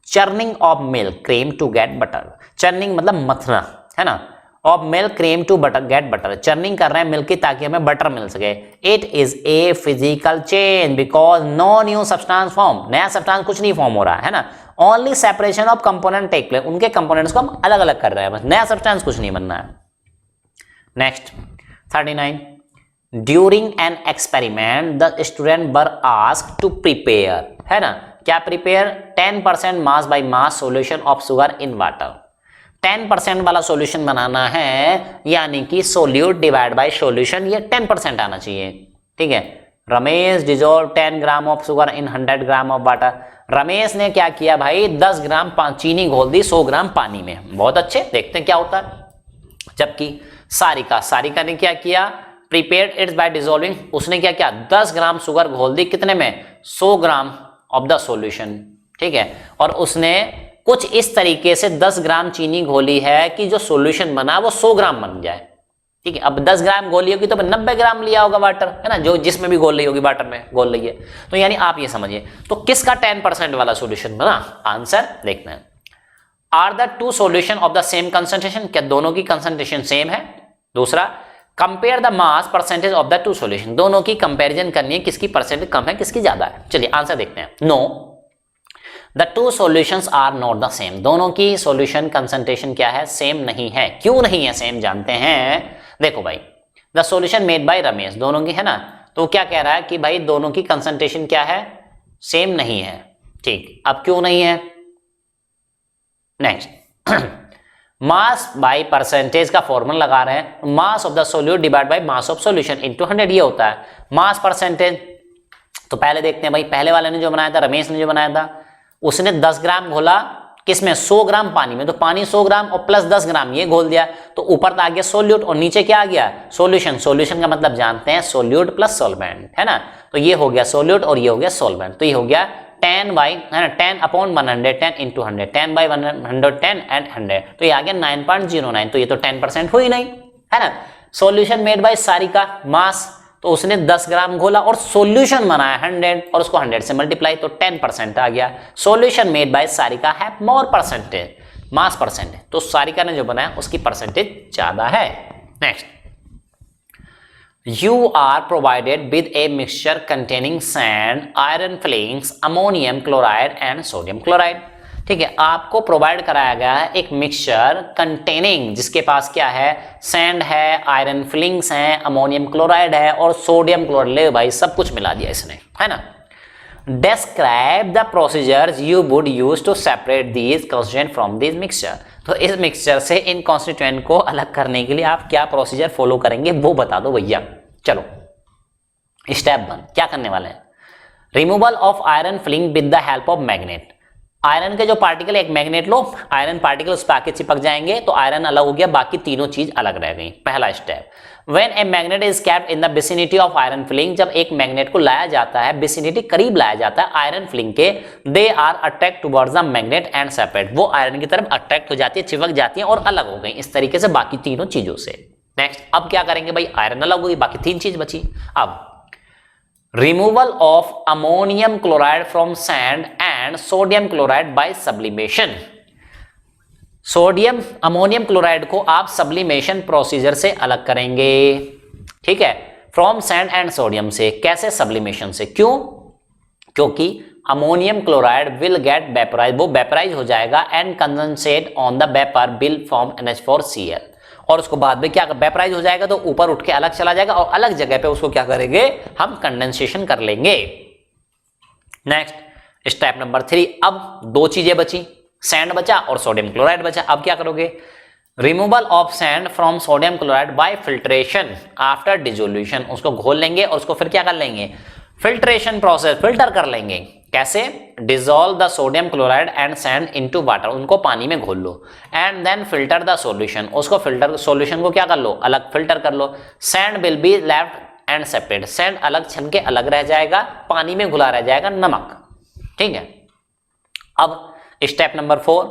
churning of milk cream to get butter, churning मतलब मथना, है ना, of milk cream to butter get butter, churning कर रहे हैं मिल्क की ताकि हमें बटर मिल सके। It is a physical change because no new substance form, नया सब्सटेंस कुछ नहीं फॉर्म हो रहा है ना, only separation of component take place, उनके कंपोनेंट्स को हम अलग अलग कर रहे हैं, बस नया सब्सटेंस कुछ नहीं बनना है। Next 39, during an experiment the student were asked to prepare, है ना, क्या prepare, 10% mass by mass solution of sugar in water, 10% वाला सॉल्यूशन बनाना है, यानी कि सोल्यूट डिवाइड बाय सॉल्यूशन, ये 10% आना चाहिए, ठीक है। Ramesh dissolve 10 gram of sugar in 100 gram of water. Ramesh ने क्या किया भाई, 10 ग्राम चीनी घोल दी 100 ग्राम पानी में। बहुत अच्छे, देखते हैं क्या होता है। जबकि सारिका ने क्या किया, प्रिपेयर्ड इट्स बाय डिजोल्विंग, उसने क्या किया 10 ग्राम शुगर घोल दी कितने में, 100 ग्राम ऑफ द सॉल्यूशन। ठीक है, और उसने कुछ इस तरीके से 10 ग्राम चीनी घोली है कि जो सॉल्यूशन बना वो 100 ग्राम बन जाए। ठीक है, अब 10 ग्राम घोली होगी तो 90 ग्राम लिया होगा वाटर, है ना, जो जिसमें भी घोल रही होगी वाटर में घोल रही है। तो यानी आप ये समझिए, तो किसका 10% वाला सॉल्यूशन बना, आंसर देखते हैं। Are the two solution of the same concentration, क्या दोनों की कंसंट्रेशन सेम है। दूसरा, compare the mass percentage of the two solution, दोनों की कंपैरिजन करनी है किसकी परसेंटेज कम है किसकी ज्यादा है। चलिए आंसर देखते हैं। No, the two solutions are not the same, दोनों की सॉल्यूशन कंसंट्रेशन क्या है, सेम नहीं है। क्यों नहीं है सेम, जानते हैं। देखो भाई, the solution made by Ramesh, दोनों की है ना, तो क्या कह रहा है कि भाई दोनों की कंसंट्रेशन क्या है, सेम नहीं है। ठीक, अब क्यों नहीं है, नेक्स्ट मास बाय परसेंटेज का फॉर्मूला लगा रहे हैं, mass of the solute divide by mass of solution into 100, ये होता है मास परसेंटेज। तो पहले देखते हैं भाई, पहले वाले ने जो बनाया था, रमेश ने जो बनाया था, उसने 10 ग्राम घोला किसमें, 100 ग्राम पानी में। तो पानी 100 ग्राम और प्लस 10 ग्राम ये घोल दिया, तो ऊपर तो आ गया सोल्यूट और नीचे क्या आ गया, सॉल्यूशन। सॉल्यूशन का मतलब जानते हैं, सोल्यूट प्लस सॉल्वेंट, है ना। तो ये हो गया सोल्यूट और ये हो गया सॉल्वेंट। तो ये हो गया 10 बाई, है ना, 10/100, 10 इंटू 100, 10/110 एंड 100, तो ये आ गया 9.09। तो ये तो 10% हुई नहीं, है ना। सॉल्यूशन मेड बाय सारिका, मास, तो उसने 10 ग्राम घोला और सॉल्यूशन बनाया 100 और उसको 100 से मल्टीप्लाई, तो 10% आ गया। Solution made by Sarika have more percentage, mass percentage, तो सारिका ने जो बनाया उसकी परसेंटेज ज्यादा है। Next, you are provided with a mixture containing sand, iron filings, ammonium chloride and sodium chloride। ठीक है, आपको प्रोवाइड कराया गया है एक मिक्सचर कंटेनिंग, जिसके पास क्या है, सैंड है, आयरन फिलिंग्स हैं, अमोनियम क्लोराइड है और सोडियम क्लोराइड। ले भाई सब कुछ मिला दिया इसने, है ना। Describe the procedures you would use to separate these constituent from this mixture। तो इस मिक्सचर से इन कॉन्स्टिट्यूएंट को अलग करने के लिए आप क्या प्रोसीजर फॉलो करेंगे वो बता दो भैया। चलो स्टेप 1 क्या करने वाले हैं, removal of iron filling with the help of magnet. Iron के जो पार्टिकल, एक मैग्नेट लो, आयरन पार्टिकल उस पर आके चिपक जाएंगे तो आयरन अलग हो गया, बाकी तीनों चीज अलग रह गई। पहला step, when a magnet is kept in the vicinity of iron filling, जब एक मैग्नेट को लाया जाता है विसिनिटी, करीब लाया जाता है आयरन फिलिंग के, they are attract towards the magnet and separate, वो आयरन की तरफ अट्रैक्ट हो जाती है, चिपक जाती है और अलग हो गई इस तरीके से बाकी तीनों चीजों से। नेक्स्ट, अब क्या करेंगे भाई, आयरन अलग हो गई, बाकी 3 चीज बची। अब removal of ammonium chloride from sand and sodium chloride by sublimation. Sodium ammonium chloride को आप सब्लिमेशन प्रोसीजर से अलग करेंगे, ठीक है, फ्रॉम सैंड एंड सोडियम से। कैसे, सब्लिमेशन से। क्यों, क्योंकि ammonium chloride will get vaporise, वो वेपराइज हो जाएगा and condensate on the vapour will form NH4Cl, और उसको बाद में क्या वेपराइज हो जाएगा तो ऊपर उठ के अलग चला जाएगा और अलग जगह पे उसको क्या करेंगे, हम कंडेंसेशन कर लेंगे। नेक्स्ट स्टेप नंबर 3, अब 2 चीजें बची, सैंड बचा और सोडियम क्लोराइड बचा। अब क्या करोगे, removal of sand from sodium chloride bye filtration after dissolution, उसको घोल लेंगे और उसको फिर क्या कर लेंगे, फिल्ट्रेशन प्रोसेस, फिल्टर कर लेंगे। कैसे, dissolve the sodium chloride and sand into water, उनको पानी में घोल लो, and then filter the solution, उसको फिल्टर, सॉल्यूशन को क्या कर लो, अलग फिल्टर कर लो। Sand will be left and separate, sand अलग छन के अलग रह जाएगा, पानी में घुला रह जाएगा नमक, ठीक है। अब step number 4,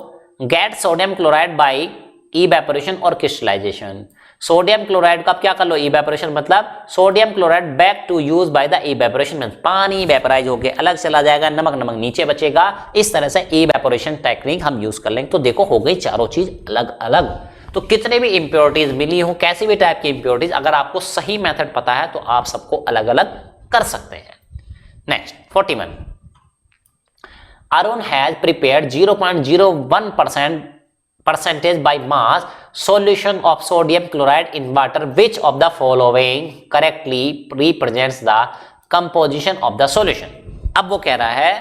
get sodium chloride by evaporation और क्रिस्टलाइजेशन। सोडियम क्लोराइड का क्या कर लो, इवेपोरेशन, मतलब sodium chloride back to use by the evaporation, पानी वेपराइज होके अलग चला जाएगा, नमक नमक नीचे बचेगा। इस तरह से इवेपोरेशन टेक्निक हम यूज कर लेंगे। तो देखो हो गई चारों चीज अलग अलग। तो कितने भी इंप्योरिटीज मिली हो, कैसी भी टाइप की इंप्योरिटीज, अगर आपको सही मेथड पता है तो आप सबको अलग अलग कर सकते हैं। Next 41, Arun has prepared 0.01% percentage by mass solution of sodium chloride in water. Which of the following correctly represents the composition of the solution? अब वो कह रहा है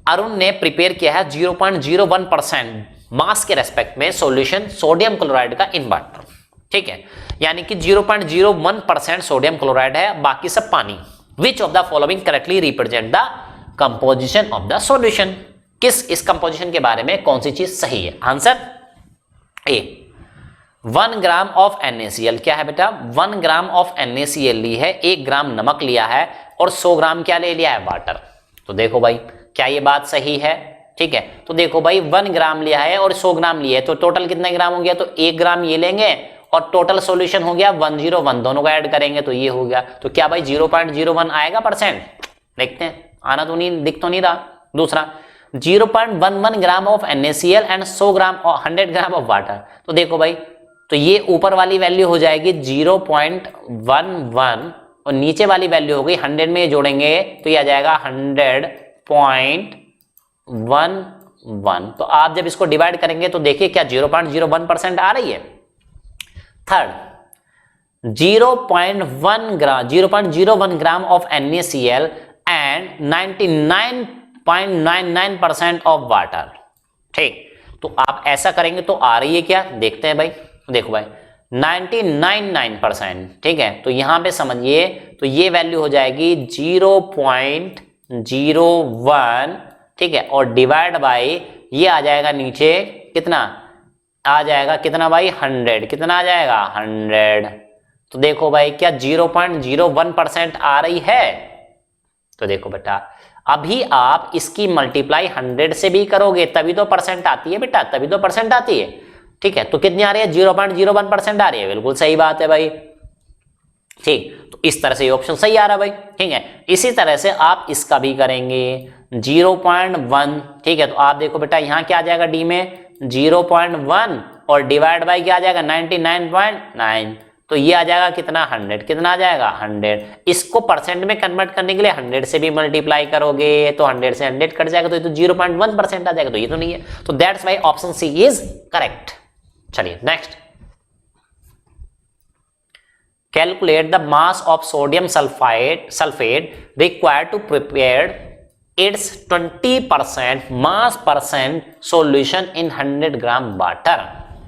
अरुण ने प्रिपेयर किया है 0.01% मास के रेस्पेक्ट में सॉल्यूशन सोडियम क्लोराइड का इन वाटर, ठीक है, यानी कि 0.01% सोडियम क्लोराइड है, बाकी सब पानी, विच of the following correctly represent the composition of the solution, किस इस कंपोजिशन के बारे में कौन सी चीज सही है? Answer A 1 gram of NaCl, क्या है बेटा 1 ग्राम ऑफ NaCl ली है, 1 ग्राम नमक लिया है और 100 ग्राम क्या ले लिया है? वाटर। तो देखो भाई क्या ये बात सही है? ठीक है, तो देखो भाई 1 ग्राम लिया है और 100 ग्राम लिया है, तो टोटल कितना ग्राम हो गया? तो 1 ग्राम ये लेंगे और टोटल सॉल्यूशन हो गया 101, दोनों का ऐड करेंगे तो ये हो गया। तो क्या भाई 0.01 आएगा परसेंट? देखते हैं, आना तो नहीं, दिख तो नहीं रहा। दूसरा 0.11 ग्राम ऑफ NaCl एंड 100 ग्राम और 100 ग्राम ऑफ वाटर। तो देखो भाई, तो ये ऊपर वाली वैल्यू हो जाएगी 0.11 और नीचे वाली वैल्यू हो गई 100 में जोड़ेंगे तो ये आ जाएगा 100.11। तो आप जब इसको डिवाइड करेंगे तो देखिए क्या 0.01% आ रही है। Third 0.01 gram of NaCl and 99.99% of water. ठीक, तो आप ऐसा करेंगे तो आ रही है क्या? देखते हैं भाई, देखो भाई 99.9%। ठीक है, तो यहां पे समझिए तो ये वैल्यू हो जाएगी 0.01, ठीक है, और डिवाइड बाई ये आ जाएगा नीचे कितना आ जाएगा, कितना भाई 100, कितना आ जाएगा 100। तो देखो भाई क्या 0.01% आ रही है? तो देखो बेटा अभी आप इसकी मल्टीप्लाई 100 से भी करोगे तभी तो परसेंट आती है बेटा, तभी तो परसेंट आती है। ठीक है, तो कितनी आ रही है? 0.01% आ रही है, बिल्कुल सही बात है भाई। ठीक, तो इस तरह से ये ऑप्शन सही आ रहा है भाई। ठीक है, इसी तरह से आप इसका भी करेंगे 0.1। ठीक है, तो आप देखो बेटा यहाँ क्या आ जाएगा डी में 0.1 और डिवाइड बाई क्या आ जाएगा 99.9, तो ये आ जाएगा कितना 100, कितना आ जाएगा 100। इसको परसेंट में कन्वर्ट करने के लिए 100 से भी मल्टीप्लाई करोगे तो 100 से 100 कट जाएगा तो ये तो 0.1% आ जाएगा, तो ये तो नहीं है। तो that's why option C is correct. चलिए next, calculate the mass of sodium sulphate required to prepare its 20% mass percent solution in 100 gram water.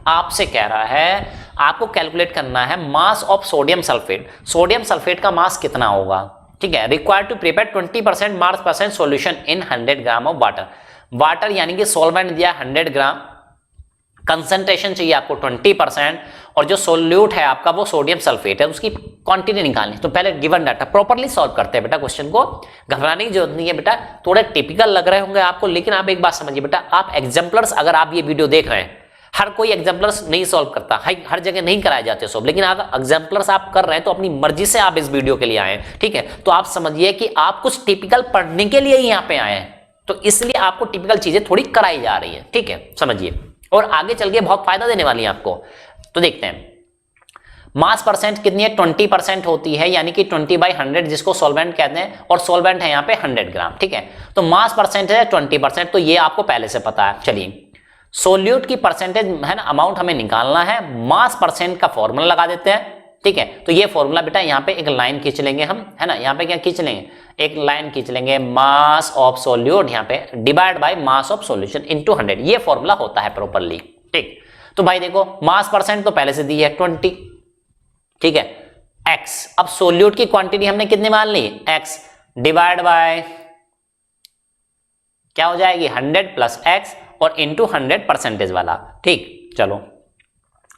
आपसे कह रहा है आपको कैलकुलेट करना है mass of sodium sulphate. Sodium sulphate का मास कितना होगा? ठीक है, required to prepare 20% mass percent solution in 100 gram of water. Water यानी कि सॉल्वेंट दिया 100 ग्राम, कंसंट्रेशन चाहिए आपको 20% और जो सोल्यूट है आपका वो सोडियम सल्फेट है, उसकी क्वांटिटी निकालनी। तो पहले गिवन डाटा प्रॉपर्ली सॉल्व करते हैं बेटा क्वेश्चन को, घबराने की जरूरत नहीं है बेटा। थोड़े टिपिकल लग रहे होंगे आपको, लेकिन आप एक बात समझिए बेटा, आप एग्जाम्पलर्स अगर आप ये वीडियो देख रहे हैं, हर कोई एग्जाम्पलर्स नहीं सॉल्व करता, हर जगह नहीं कराए जाते सॉल्व, लेकिन अगर एग्जाम्पलर्स आप कर रहे हैं तो अपनी मर्जी से आप इस वीडियो के लिए आए हैं। ठीक है, तो आप समझिए कि आप कुछ टिपिकल पढ़ने के लिए ही यहाँ पे आए हैं, तो इसलिए आपको टिपिकल चीजें थोड़ी कराई जा रही है। ठीक है, समझिए, और आगे चल के बहुत फायदा देने वाली है आपको। तो देखते हैं मास परसेंट कितनी है, 20% होती है, यानी कि 20/100 जिसको सॉल्वेंट कहते हैं, और सॉल्वेंट है यहाँ पे 100 ग्राम। ठीक है, तो मास परसेंट है 20%, तो ये आपको पहले से पता है। चलिए सोल्यूट की परसेंटेज है ना, अमाउंट हमें निकालना है, मास परसेंट का फॉर्मूला लगा देते हैं। ठीक है, तो ये फॉर्मूला बेटा यहाँ पे एक लाइन खींच लेंगे हम, है ना, यहाँ पे क्या खींच लेंगे, एक लाइन खींच लेंगे, मास ऑफ सोल्यूट यहाँ पे divide by mass of solution into 100, ये फॉर्मूला होता है प्रॉपर्ली। ठीक, तो भाई देखो मास परसेंट तो पहले से दी है 20, ठीक है, x, अब सोल्यूट की क्वांटिटी हमने कितनी मान ली, x डिवाइड बाय क्या हो जाएगी 100 प्लस x और इंटू 100% वाला। ठीक, चलो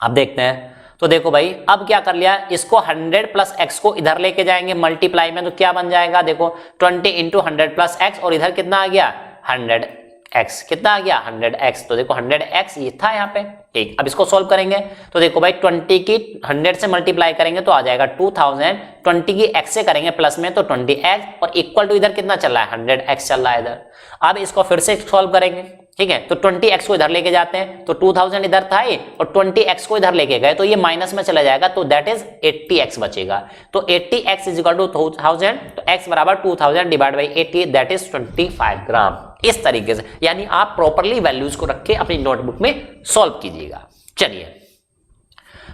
अब देखते हैं। तो देखो भाई अब क्या कर लिया, इसको 100 प्लस x को इधर लेके जाएंगे मल्टीप्लाई में, तो क्या बन जाएगा, देखो 20 इंटू 100 प्लस x, और इधर कितना आ गया 100x, कितना आ गया 100x, तो देखो 100x ये था यहाँ पे। ठीक, अब इसको सोल्व करेंगे तो देखो भाई 20 की 100 से मल्टीप्लाई करेंगे तो आ जाएगा 2000, 20 की x से करेंगे प्लस में तो 20x, और इक्वल टू इधर कितना चल रहा है 100x चल रहा है इधर। अब इसको फिर से सोल्व करेंगे। ठीक है, तो 20x को इधर लेके जाते हैं, तो 2000 इधर था ही और 20x को इधर लेके गए तो ये माइनस में चला जाएगा, तो दैट इज 80x बचेगा। तो 80x इज इक्वल टू 2000, तो x बराबर 2000 डिवाइड बाई 80, दैट इज 25 ग्राम। इस तरीके से, यानी आप प्रॉपर्ली वैल्यूज को रख के अपनी नोटबुक में सॉल्व कीजिएगा। चलिए,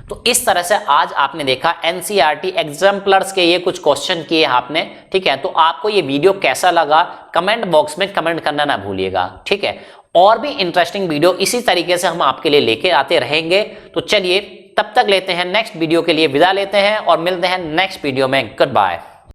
तो इस तरह से आज आपने देखा एनसीईआरटी एग्जाम्पलर्स के ये कुछ क्वेश्चन किए आपने। ठीक है, तो आपको ये वीडियो कैसा लगा कमेंट बॉक्स में कमेंट करना ना भूलिएगा। ठीक है, और भी इंटरेस्टिंग वीडियो इसी तरीके से हम आपके लिए लेके आते रहेंगे। तो चलिए तब तक लेते हैं नेक्स्ट वीडियो के लिए विदा लेते हैं और मिलते हैं नेक्स्ट वीडियो में। Good bye.